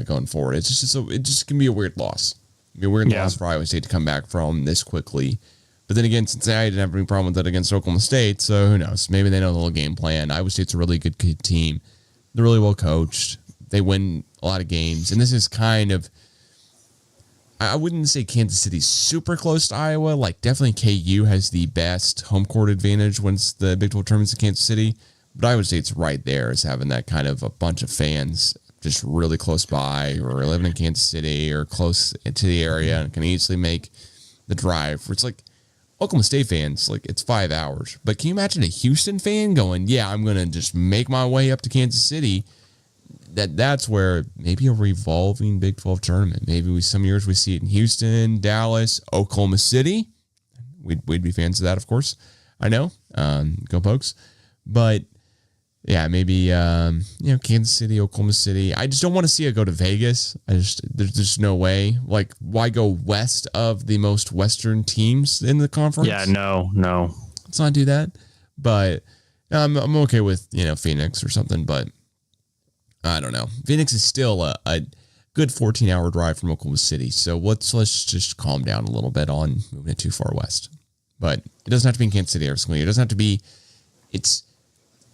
going forward. It just can be a weird loss. It'd be a weird loss for Iowa State to come back from this quickly. But then again, Cincinnati didn't have any problem with that against Oklahoma State, so who knows? Maybe they know the little game plan. Iowa State's a really good team. They're really well coached. They win a lot of games. And this is kind of, I wouldn't say Kansas City's super close to Iowa. Like, definitely KU has the best home court advantage once the Big 12 tournament's in Kansas City. But Iowa State's right there as having that kind of a bunch of fans just really close by, or living in Kansas City or close to the area and can easily make the drive. It's like Oklahoma State fans, like, it's 5 hours. But can you imagine a Houston fan going, yeah, I'm going to just make my way up to Kansas City? That's where maybe a revolving Big 12 tournament. Maybe some years we see it in Houston, Dallas, Oklahoma City. We'd be fans of that, of course. I know. Go Pokes. But yeah, maybe Kansas City, Oklahoma City. I just don't want to see it go to Vegas. There's just no way. Like, why go west of the most Western teams in the conference? Yeah, no. Let's not do that. But I'm okay with Phoenix or something. But I don't know. Phoenix is still a good 14-hour drive from Oklahoma City. So let's just calm down a little bit on moving it too far west. But it doesn't have to be in Kansas City every single year. It doesn't have to be. It's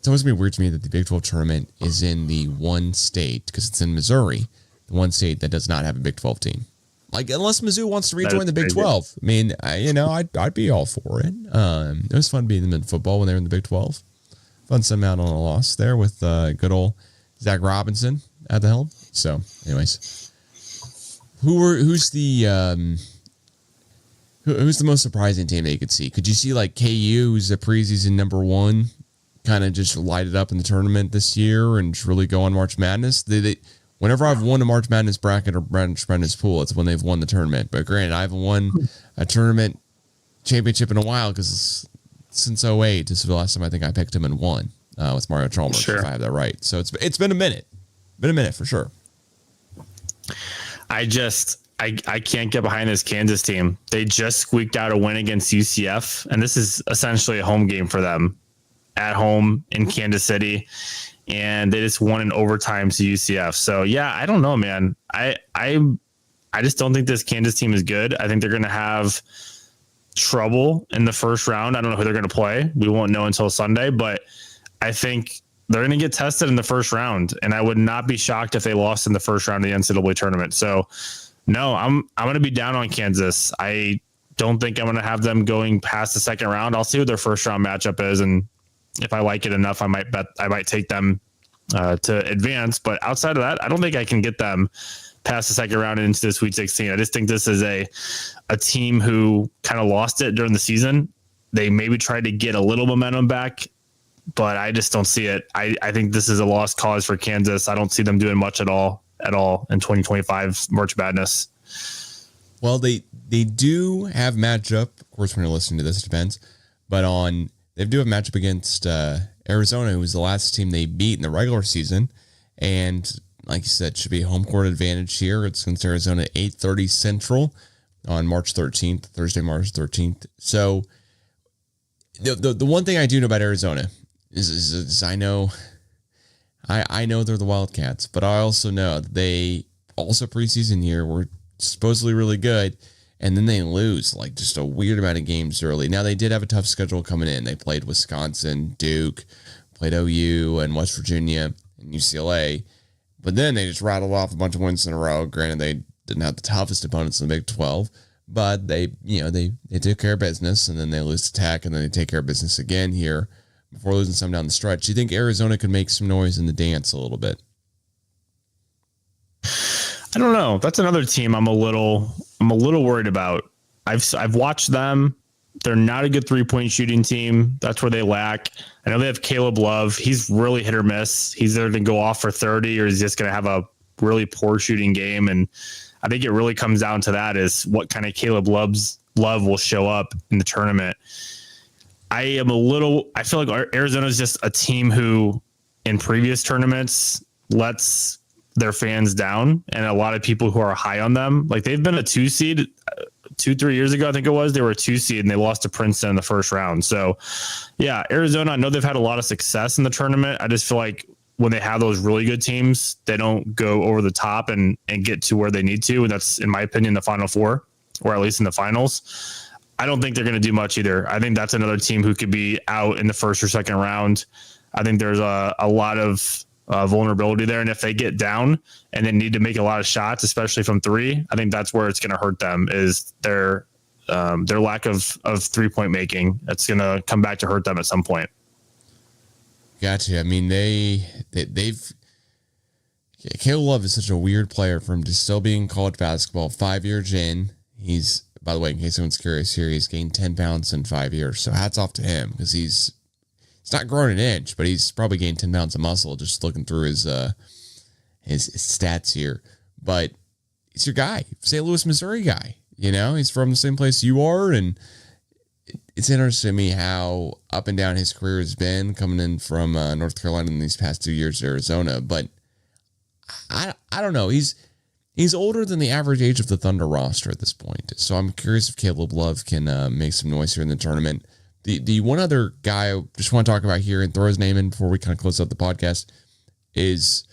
always going to be weird to me that the Big 12 tournament is in the one state, because it's in Missouri, the one state that does not have a Big 12 team. Like, unless Mizzou wants to rejoin the Big 12. I mean, I'd be all for it. It was fun beating them in football when they were in the Big 12. Fun sending out on a loss there with good old Zach Robinson at the helm. So, anyways, who's the most surprising team that you could see? Could you see like KU, who's the preseason number 1, kind of just light it up in the tournament this year and just really go on March Madness? Whenever I've won a March Madness bracket or March Madness pool, it's when they've won the tournament. But granted, I haven't won a tournament championship in a while, because since 2008, this is the last time I think I picked him and won with Mario Chalmers, sure, if I have that right. So it's been a minute. Been a minute for sure. I can't get behind this Kansas team. They just squeaked out a win against UCF, and this is essentially a home game for them at home in Kansas City, and they just won in overtime to UCF. So yeah, I don't know, man. I I just don't think this Kansas team is good. I think they're going to have trouble in the first round. I don't know who they're going to play. We won't know until Sunday, but I think they're going to get tested in the first round. And I would not be shocked if they lost in the first round of the NCAA tournament. So no, I'm going to be down on Kansas. I don't think I'm going to have them going past the second round. I'll see what their first round matchup is. And if I like it enough, I might take them to advance. But outside of that, I don't think I can get them past the second round and into the Sweet 16. I just think this is a team who kind of lost it during the season. They maybe tried to get a little momentum back, but I just don't see it. I think this is a lost cause for Kansas. I don't see them doing much at all in 2025 March Madness. Well, they do have matchup. Of course, when you're listening to this, it depends. But they do have matchup against Arizona, who was the last team they beat in the regular season. And like you said, should be home court advantage here. It's against Arizona at 8:30 Central on March 13th, Thursday, March 13th. So the one thing I do know about Arizona is I know they're the Wildcats, but I also know that they also preseason year were supposedly really good, and then they lose like just a weird amount of games early. Now they did have a tough schedule coming in. They played Wisconsin, Duke, played OU and West Virginia and UCLA. But then they just rattled off a bunch of wins in a row. Granted, they didn't have the toughest opponents in the Big 12, but they took care of business, and then they lose to Tech, and then they take care of business again here before losing some down the stretch. Do you think Arizona could make some noise in the dance a little bit? I don't know. That's another team I'm a little worried about. I've watched them. They're not a good 3-point shooting team. That's where they lack. I know they have Caleb Love. He's really hit or miss. He's either going to go off for 30 or he's just going to have a really poor shooting game. And I think it really comes down to that, is what kind of Caleb Love will show up in the tournament. I feel like Arizona is just a team who in previous tournaments lets their fans down, and a lot of people who are high on them, like they've been a 2 seed 2-3 years ago, I think it was, they were a 2 seed and they lost to Princeton in the first round. So yeah, Arizona, I know they've had a lot of success in the tournament. I just feel like when they have those really good teams, they don't go over the top and get to where they need to. And that's, in my opinion, the Final Four, or at least in the finals. I don't think they're going to do much either. I think that's another team who could be out in the first or second round. I think there's a lot of vulnerability there. And if they get down and they need to make a lot of shots, especially from three, I think that's where it's going to hurt them, is their lack of 3-point making. It's going to come back to hurt them at some point. Gotcha. I mean, they've Caleb Love is such a weird player from just still being college basketball 5 years in. He's, by the way, in case anyone's curious here, he's gained 10 pounds in 5 years. So hats off to him, because he's not grown an inch, but he's probably gained 10 pounds of muscle just looking through his stats here. But he's your guy, St. Louis, Missouri guy. You know, he's from the same place you are, and it's interesting to me how up and down his career has been, coming in from North Carolina in these past 2 years to Arizona. But I don't know. He's older than the average age of the Thunder roster at this point. So I'm curious if Caleb Love can make some noise here in the tournament. The one other guy I just want to talk about here and throw his name in before we kind of close out the podcast is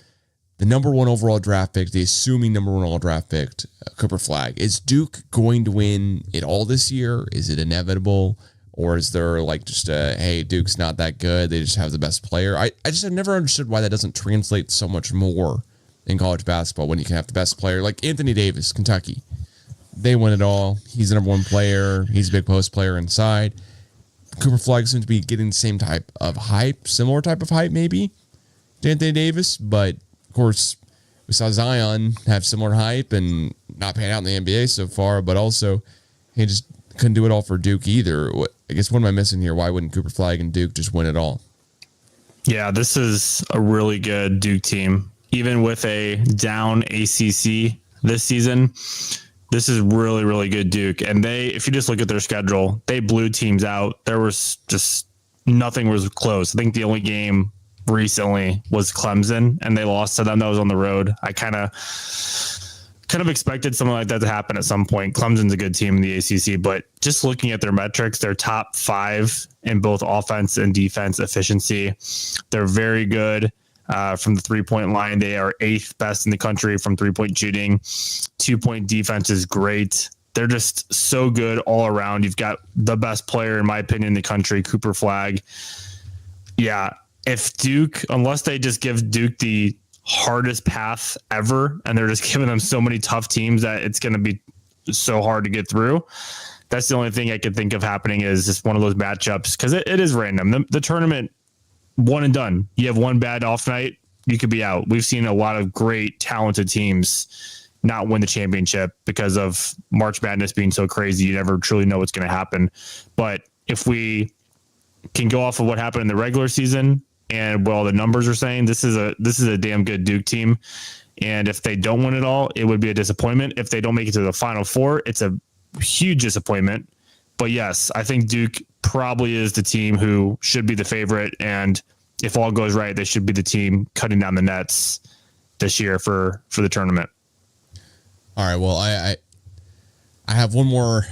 the number one overall draft pick, the assuming number one overall draft pick, Cooper Flagg. Is Duke going to win it all this year? Is it inevitable? Or is there like just hey, Duke's not that good, they just have the best player? I just have never understood why that doesn't translate so much more in college basketball when you can have the best player. Like Anthony Davis, Kentucky. They win it all. He's the number one player. He's a big post player inside. Cooper Flagg seems to be getting the same type of hype, similar type of hype maybe to Anthony Davis, but of course we saw Zion have similar hype and not pan out in the NBA so far, but also he just couldn't do it all for Duke either. I guess what am I missing here? Why wouldn't Cooper Flagg and Duke just win it all? Yeah, this is a really good Duke team. Even with a down ACC this season, this is really, really good Duke. And if you just look at their schedule, they blew teams out. There was just nothing was close. I think the only game recently was Clemson, and they lost to them. That was on the road. I kind of expected something like that to happen at some point. Clemson's a good team in the ACC, but just looking at their metrics, they're top 5 in both offense and defense efficiency. They're very good. from the 3-point line. They are 8th best in the country from 3-point shooting. 2-point defense is great. They're just so good all around. You've got the best player, in my opinion, in the country, Cooper Flagg. Yeah, if Duke, unless they just give Duke the hardest path ever, and they're just giving them so many tough teams that it's going to be so hard to get through. That's the only thing I could think of happening, is just one of those matchups, because it is random. The tournament, one and done. You have one bad off night, you could be out. We've seen a lot of great, talented teams not win the championship because of March Madness being so crazy. You never truly know what's going to happen. But if we can go off of what happened in the regular season and what all the numbers are saying, this is a damn good Duke team. And if they don't win it all, it would be a disappointment. If they don't make it to the Final Four, it's a huge disappointment. But yes, I think Duke probably is the team who should be the favorite. And if all goes right, they should be the team cutting down the nets this year for the tournament. All right. Well, I have one more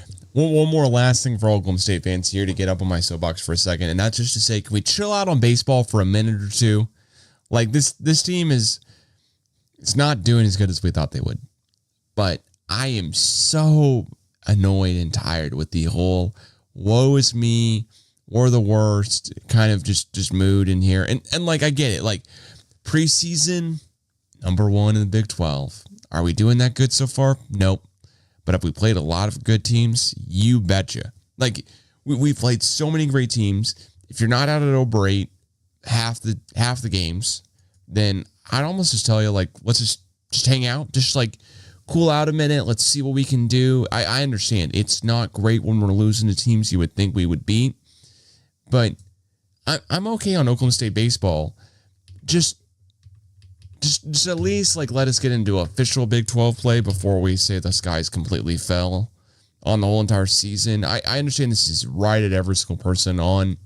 last thing for Oklahoma State fans here to get up on my soapbox for a second. And that's just to say, can we chill out on baseball for a minute or two? Like this team it's not doing as good as we thought they would. But I am so annoyed and tired with the whole woe is me, we're the worst kind of just mood in here. And like, I get it. Like, preseason, number 1 in the Big 12. Are we doing that good so far? Nope. But have we played a lot of good teams? You betcha. Like, we've played so many great teams. If you're not out at over 8 half the games, then I'd almost just tell you, like, let's just hang out. Just, like, cool out a minute. Let's see what we can do. I understand. It's not great when we're losing to teams you would think we would beat. But I'm okay on Oklahoma State baseball. Just at least, like, let us get into official Big 12 play before we say the skies completely fell on the whole entire season. I understand this is right at every single person on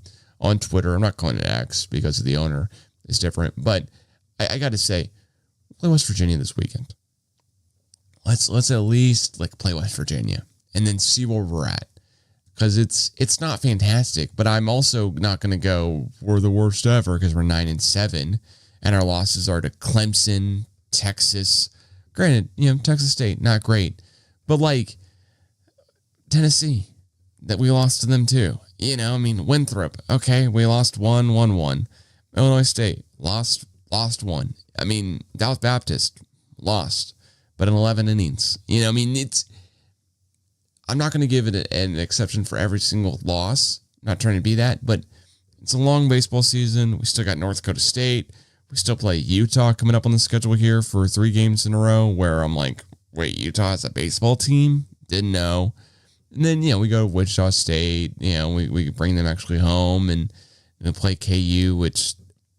Twitter. I'm not calling it X because the owner is different. But I got to say, play West Virginia this weekend. Let's at least, like, play West Virginia and then see where we're at. Because it's not fantastic, but I'm also not going to go, we're the worst ever, because we're 9-7. And our losses are to Clemson, Texas. Granted, Texas State, not great. But, like, Tennessee, that we lost to them too. Winthrop, okay, we lost 1-1. Illinois State, lost 1. Dallas Baptist, lost, but in 11 innings. I'm not going to give it an exception for every single loss. I'm not trying to be that, but it's a long baseball season. We still got North Dakota State. We still play Utah coming up on the schedule here for 3 games in a row, where I'm like, wait, Utah has a baseball team? Didn't know. And then, we go to Wichita State. We bring them actually home and play KU, which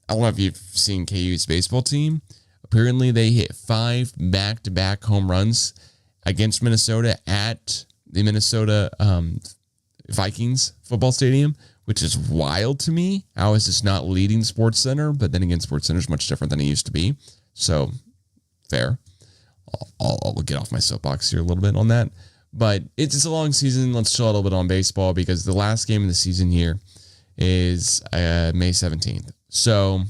I don't know if you've seen KU's baseball team. Apparently, they hit 5 back-to-back home runs against Minnesota at the Minnesota Vikings football stadium, which is wild to me. How is this not leading Sports Center? But then again, Sports Center is much different than it used to be. So, fair. I'll get off my soapbox here a little bit on that. But it's a long season. Let's chill out a little bit on baseball, because the last game of the season here is May 17th. So,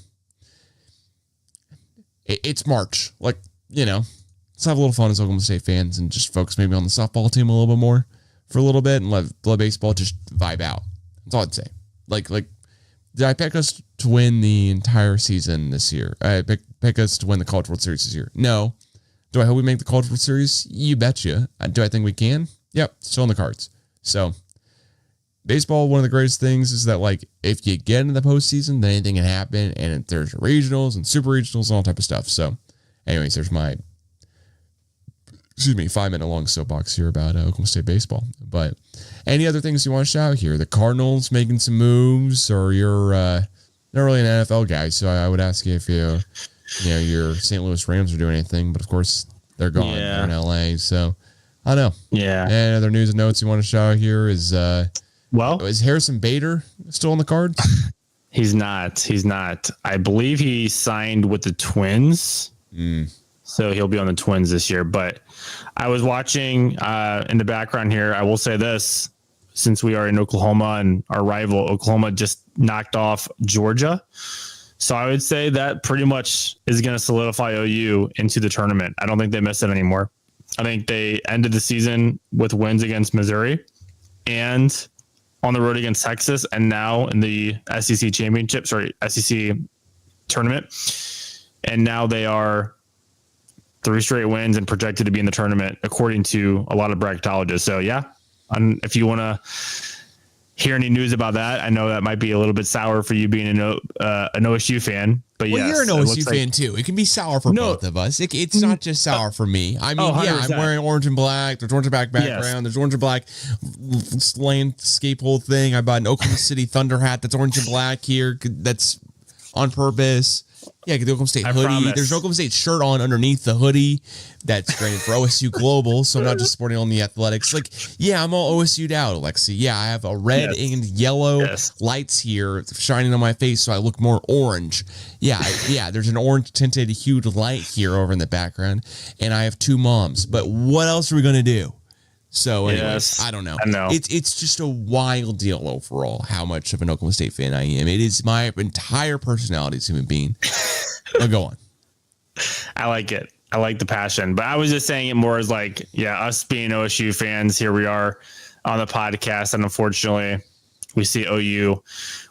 it's March. Like, let's have a little fun as Oklahoma State fans and just focus maybe on the softball team a little bit more for a little bit and let baseball just vibe out. That's all I'd say. Like, did I pick us to win the entire season this year? I pick us to win the College World Series this year? No. Do I hope we make the College World Series? You betcha. Do I think we can? Yep, still in the cards. So, baseball, one of the greatest things is that, like, if you get into the postseason, then anything can happen, and there's regionals and super regionals and all type of stuff. So, anyways, there's my 5-minute long soapbox here about Oklahoma State baseball. But any other things you want to shout here? The Cardinals making some moves, or you're not really an NFL guy, so I would ask you if your St. Louis Rams are doing anything. But of course, they're gone. Yeah. They're in LA, so I don't know. Yeah. And other news and notes you want to shout here is is Harrison Bader still on the cards? He's not. I believe he signed with the Twins. So he'll be on the Twins this year. But I was watching in the background here. I will say this, since we are in Oklahoma and our rival Oklahoma just knocked off Georgia. So I would say that pretty much is going to solidify OU into the tournament. I don't think they miss it anymore. I think they ended the season with wins against Missouri and on the road against Texas, and now in the SEC SEC tournament. And now they are 3 straight wins and projected to be in the tournament, according to a lot of bracketologists. So yeah, if you want to hear any news about that, I know that might be a little bit sour for you being an OSU fan, but well, yes, you're an OSU fan too. It can be sour for both of us. It's not just sour for me. I mean, I'm wearing orange and black. There's orange and black background. Yes. There's orange and black landscape whole thing. I bought an Oklahoma City Thunder hat that's orange and black here. That's on purpose. Yeah, the Oklahoma State hoodie. Promise. There's an Oklahoma State shirt on underneath the hoodie. That's graded for OSU Global, so I'm not just supporting only athletics. Like, yeah, I'm all OSU'd out, Alexi. Yeah, I have a red and yellow lights here shining on my face, so I look more orange. Yeah, there's an orange tinted hued light here over in the background, and I have 2 moms. But what else are we going to do? So anyways, I don't know. It's just a wild deal overall how much of an Oklahoma State fan I am. It is my entire personality as a human being. Now go on. I like it. I like the passion. But I was just saying it more as like, yeah, us being OSU fans, here we are on the podcast. And unfortunately, we see OU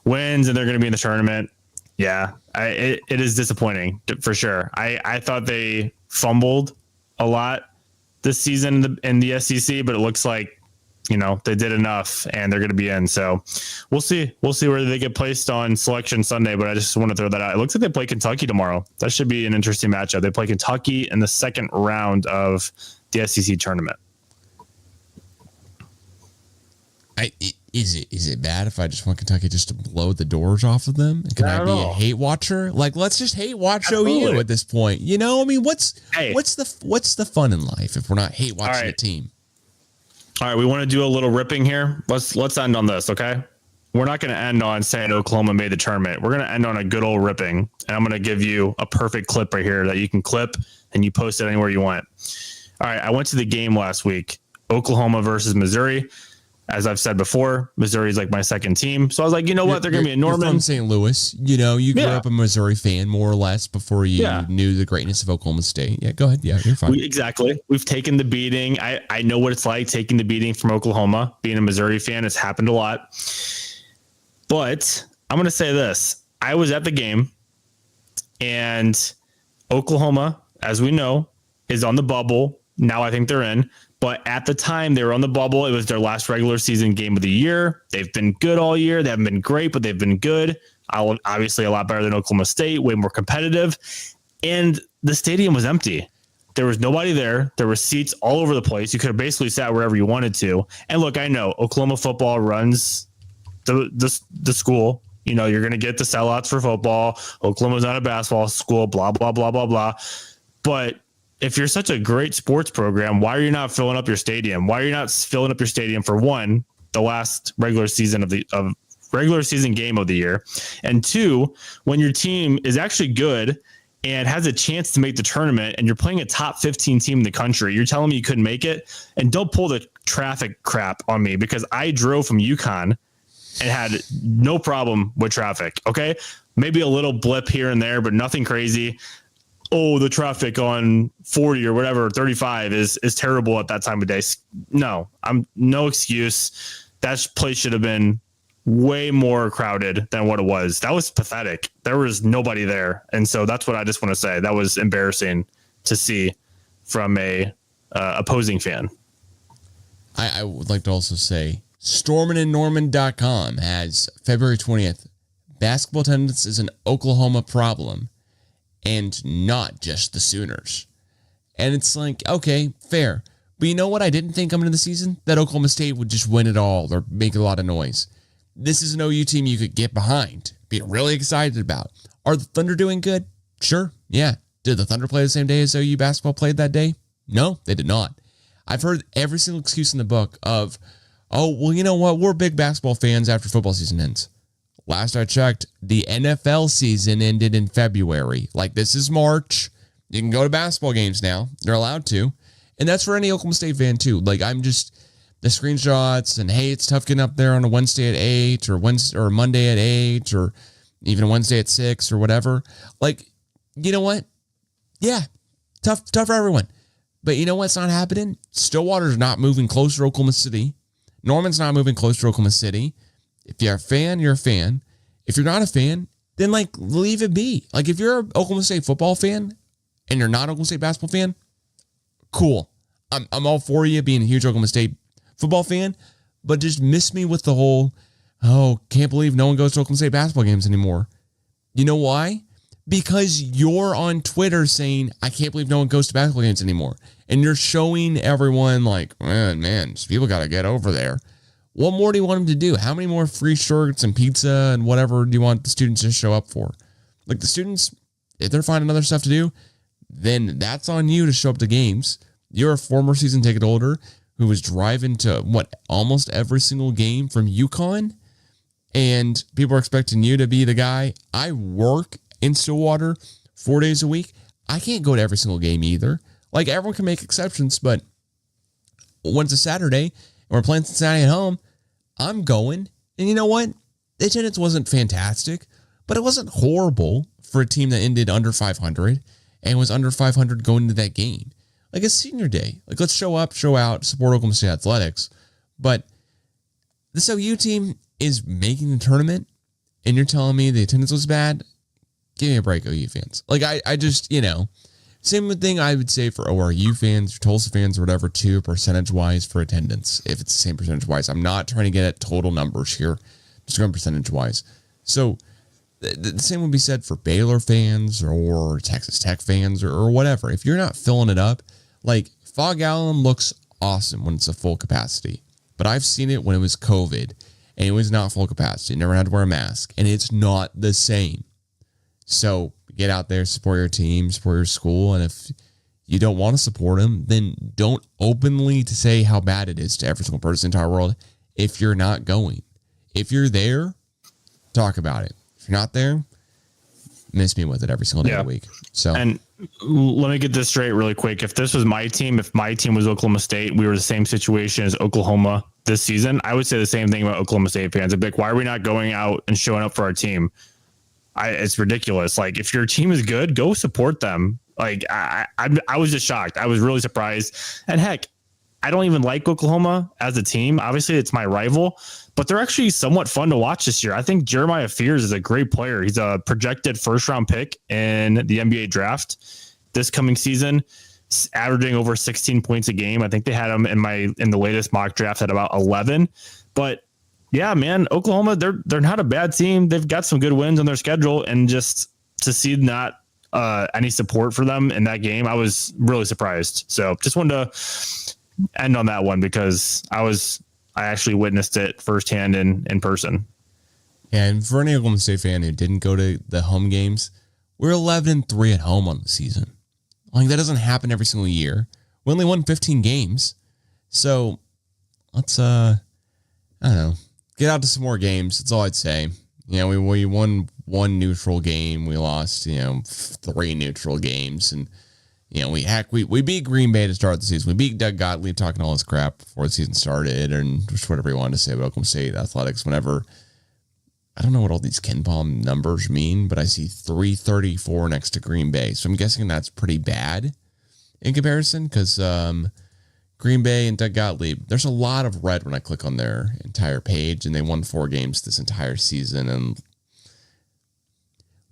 wins and they're going to be in the tournament. Yeah, it is disappointing for sure. I thought they fumbled a lot this season in the SEC, but it looks like, they did enough and they're going to be in. So we'll see where they get placed on Selection Sunday, but I just want to throw that out. It looks like they play Kentucky tomorrow. That should be an interesting matchup. They play Kentucky in the second round of the SEC tournament. Is it bad if I just want Kentucky just to blow the doors off of them? Can I be a hate watcher? Like, let's just hate watch OU at this point. I mean, what's the fun in life if we're not hate watching a team? All right, we want to do a little ripping here. Let's end on this, okay? We're not going to end on saying Oklahoma made the tournament. We're going to end on a good old ripping, and I'm going to give you a perfect clip right here that you can clip and you post it anywhere you want. All right, I went to the game last week, Oklahoma versus Missouri. As I've said before, Missouri is like my second team. So I was like, you know what? They're going to be in Norman. You're from St. Louis. You grew up a Missouri fan more or less before you knew the greatness of Oklahoma State. Yeah, go ahead. Yeah, you're fine. Exactly. We've taken the beating. I know what it's like taking the beating from Oklahoma. Being a Missouri fan, it's happened a lot. But I'm going to say this. I was at the game, and Oklahoma, as we know, is on the bubble. Now I think they're in. But at the time they were on the bubble, it was their last regular season game of the year. They've been good all year. They haven't been great, but they've been good. Obviously a lot better than Oklahoma State, way more competitive. And the stadium was empty. There was nobody there. There were seats all over the place. You could have basically sat wherever you wanted to. And look, I know Oklahoma football runs the school. You're going to get the sellouts for football. Oklahoma's not a basketball school, blah, blah, blah, blah, blah. But if you're such a great sports program, why are you not filling up your stadium? Why are you not filling up your stadium for one, the last regular season regular season game of the year, and 2, when your team is actually good and has a chance to make the tournament, and you're playing a top 15 team in the country, you're telling me you couldn't make it? And don't pull the traffic crap on me, because I drove from UConn and had no problem with traffic. Okay, maybe a little blip here and there, but nothing crazy. Oh, the traffic on 40 or whatever, 35 is terrible at that time of day. No, no excuse. That place should have been way more crowded than what it was. That was pathetic. There was nobody there. And so that's what I just want to say. That was embarrassing to see from a opposing fan. I would like to also say stormandandnorman.com has February 20th. Basketball attendance is an Oklahoma problem, and not just the Sooners. And it's like, okay, fair. But you know what I didn't think coming into the season? That Oklahoma State would just win it all or make a lot of noise. This is an OU team you could get behind, be really excited about. Are the Thunder doing good? Sure, yeah. Did the Thunder play the same day as OU basketball played that day? No, they did not. I've heard every single excuse in the book of, oh, well, you know what? We're big basketball fans after football season ends. Last I checked, the NFL season ended in February. Like, this is March. You can go to basketball games now. They're allowed to. And that's for any Oklahoma State fan, too. Like, I'm just, the screenshots and, hey, it's tough getting up there on a Wednesday at 8 or Monday at 8 or, even Wednesday at 6 or whatever. Like, you know what? Yeah, tough for everyone. But you know what's not happening? Stillwater's not moving closer to Oklahoma City. Norman's not moving closer to Oklahoma City. If you're a fan, you're a fan. If you're not a fan, then like leave it be. Like if you're an Oklahoma State football fan and you're not an Oklahoma State basketball fan, cool. I'm all for you being a huge Oklahoma State football fan, but just miss me with the whole, oh, can't believe no one goes to Oklahoma State basketball games anymore. You know why? Because you're on Twitter saying, I can't believe no one goes to basketball games anymore. And you're showing everyone like, man, people got to get over there. What more do you want them to do? How many more free shirts and pizza and whatever do you want the students to show up for? Like the students, if they're finding other stuff to do, then that's on you to show up to games. You're a former season ticket holder who was driving to almost every single game from UConn, and people are expecting you to be the guy. I work in Stillwater 4 days a week. I can't go to every single game either. Like everyone can make exceptions, but when it's a Saturday and we're playing Cincinnati at home, I'm going. And you know what? The attendance wasn't fantastic, but it wasn't horrible for a team that ended under 500 and was under 500 going into that game. Like it's senior day. Like let's show up, show out, support Oklahoma State athletics. But this OU team is making the tournament and you're telling me the attendance was bad? Give me a break, OU fans. Like I just, same thing I would say for ORU fans, or Tulsa fans, or whatever, too, percentage-wise for attendance. If it's the same percentage-wise. I'm not trying to get at total numbers here. Just going percentage-wise. So the same would be said for Baylor fans or Texas Tech fans or whatever. If you're not filling it up, like Fog Allen looks awesome when it's a full capacity. But I've seen it when it was COVID and it was not full capacity. Never had to wear a mask. And it's not the same. So get out there, support your team, support your school. And if you don't want to support them, then don't openly to say how bad it is to every single person in the entire world if you're not going. If you're there, talk about it. If you're not there, miss me with it every single day of the week. So, and let me get this straight really quick. If this was my team, if my team was Oklahoma State, we were the same situation as Oklahoma this season, I would say the same thing about Oklahoma State fans. I'd be like, why are we not going out and showing up for our team? It's ridiculous. Like if your team is good, go support them. Like I was just shocked. I was really surprised. And heck, I don't even like Oklahoma as a team. Obviously it's my rival, but they're actually somewhat fun to watch this year. I think Jeremiah Fears is a great player. He's a projected first round pick in the NBA draft this coming season, averaging over 16 points a game. I think they had him in the latest mock draft at about 11, but yeah, man, Oklahoma, they're not a bad team. They've got some good wins on their schedule, and just to see not any support for them in that game, I was really surprised. So just wanted to end on that one because I actually witnessed it firsthand in person. And for any Oklahoma State fan who didn't go to the home games, we're 11-3 at home on the season. Like that doesn't happen every single year. We only won 15 games. So let's I don't know. Get out to some more games. That's all I'd say. We won one neutral game. We lost, 3 neutral games. And, we beat Green Bay to start the season. We beat Doug Gottlieb talking all this crap before the season started and just whatever he wanted to say about Oklahoma State athletics. Whenever, I don't know what all these KenPom numbers mean, but I see 334 next to Green Bay. So I'm guessing that's pretty bad in comparison because, Green Bay and Doug Gottlieb, there's a lot of red when I click on their entire page, and they won 4 games this entire season. And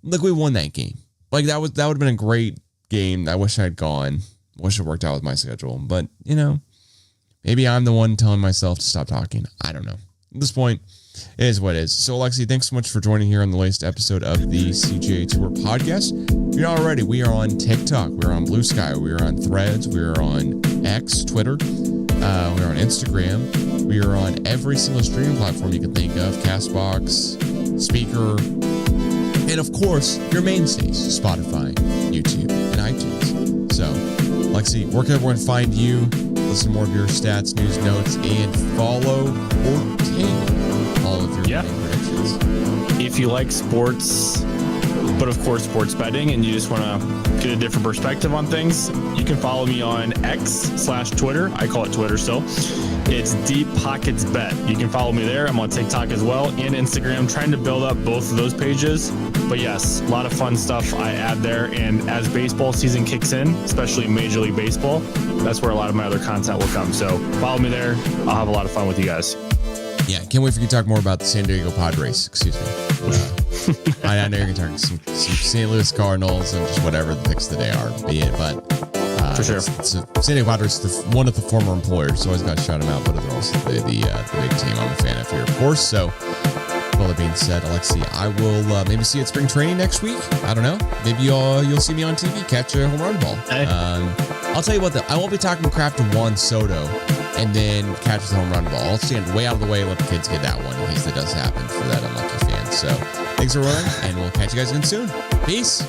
look, we won that game. Like that would have been a great game. I wish I had gone. Wish it worked out with my schedule. But maybe I'm the one telling myself to stop talking. I don't know. At this point, it is what it is. So, Alexi, thanks so much for joining here on the latest episode of the CGA Tour podcast. If you're not already, we are on TikTok. We're on Blue Sky. We are on Threads. We are on X, Twitter. We are on Instagram. We are on every single streaming platform you can think of. CastBox, Speaker, and of course, your mainstays, Spotify, YouTube, and iTunes. So, Alexi, where can everyone find you? Listen to more of your stats, news, notes, and follow or take all of your predictions. If you like sports, but of course sports betting, and you just want to get a different perspective on things, you can follow me on X/Twitter. I call it Twitter still, It's Deep Pockets Bet. You can follow me there. I'm on TikTok as well and Instagram, trying to build up both of those pages. But yes, a lot of fun stuff I add there. And as baseball season kicks in, especially Major League Baseball, that's where a lot of my other content will come. So follow me there. I'll have a lot of fun with you guys. Yeah, can't wait for you to talk more about the San Diego Padres. Excuse me. I know you're going to talk some St. Louis Cardinals and just whatever the picks of the day are, be it. But for sure, San Diego Padres, one of the former employers, so always got to shout them out. But they're also the big team I'm a fan of here, of course. So, well, that being said, Alexi, I will maybe see you at spring training next week. I don't know. Maybe you'll see me on TV catch a home run ball. Hey. I'll tell you what, I won't be talking crap to Juan Soto and then catch the home run ball. I'll stand way out of the way and let the kids get that one in case that does happen for that unlucky fan. So thanks for running, and we'll catch you guys again soon. Peace.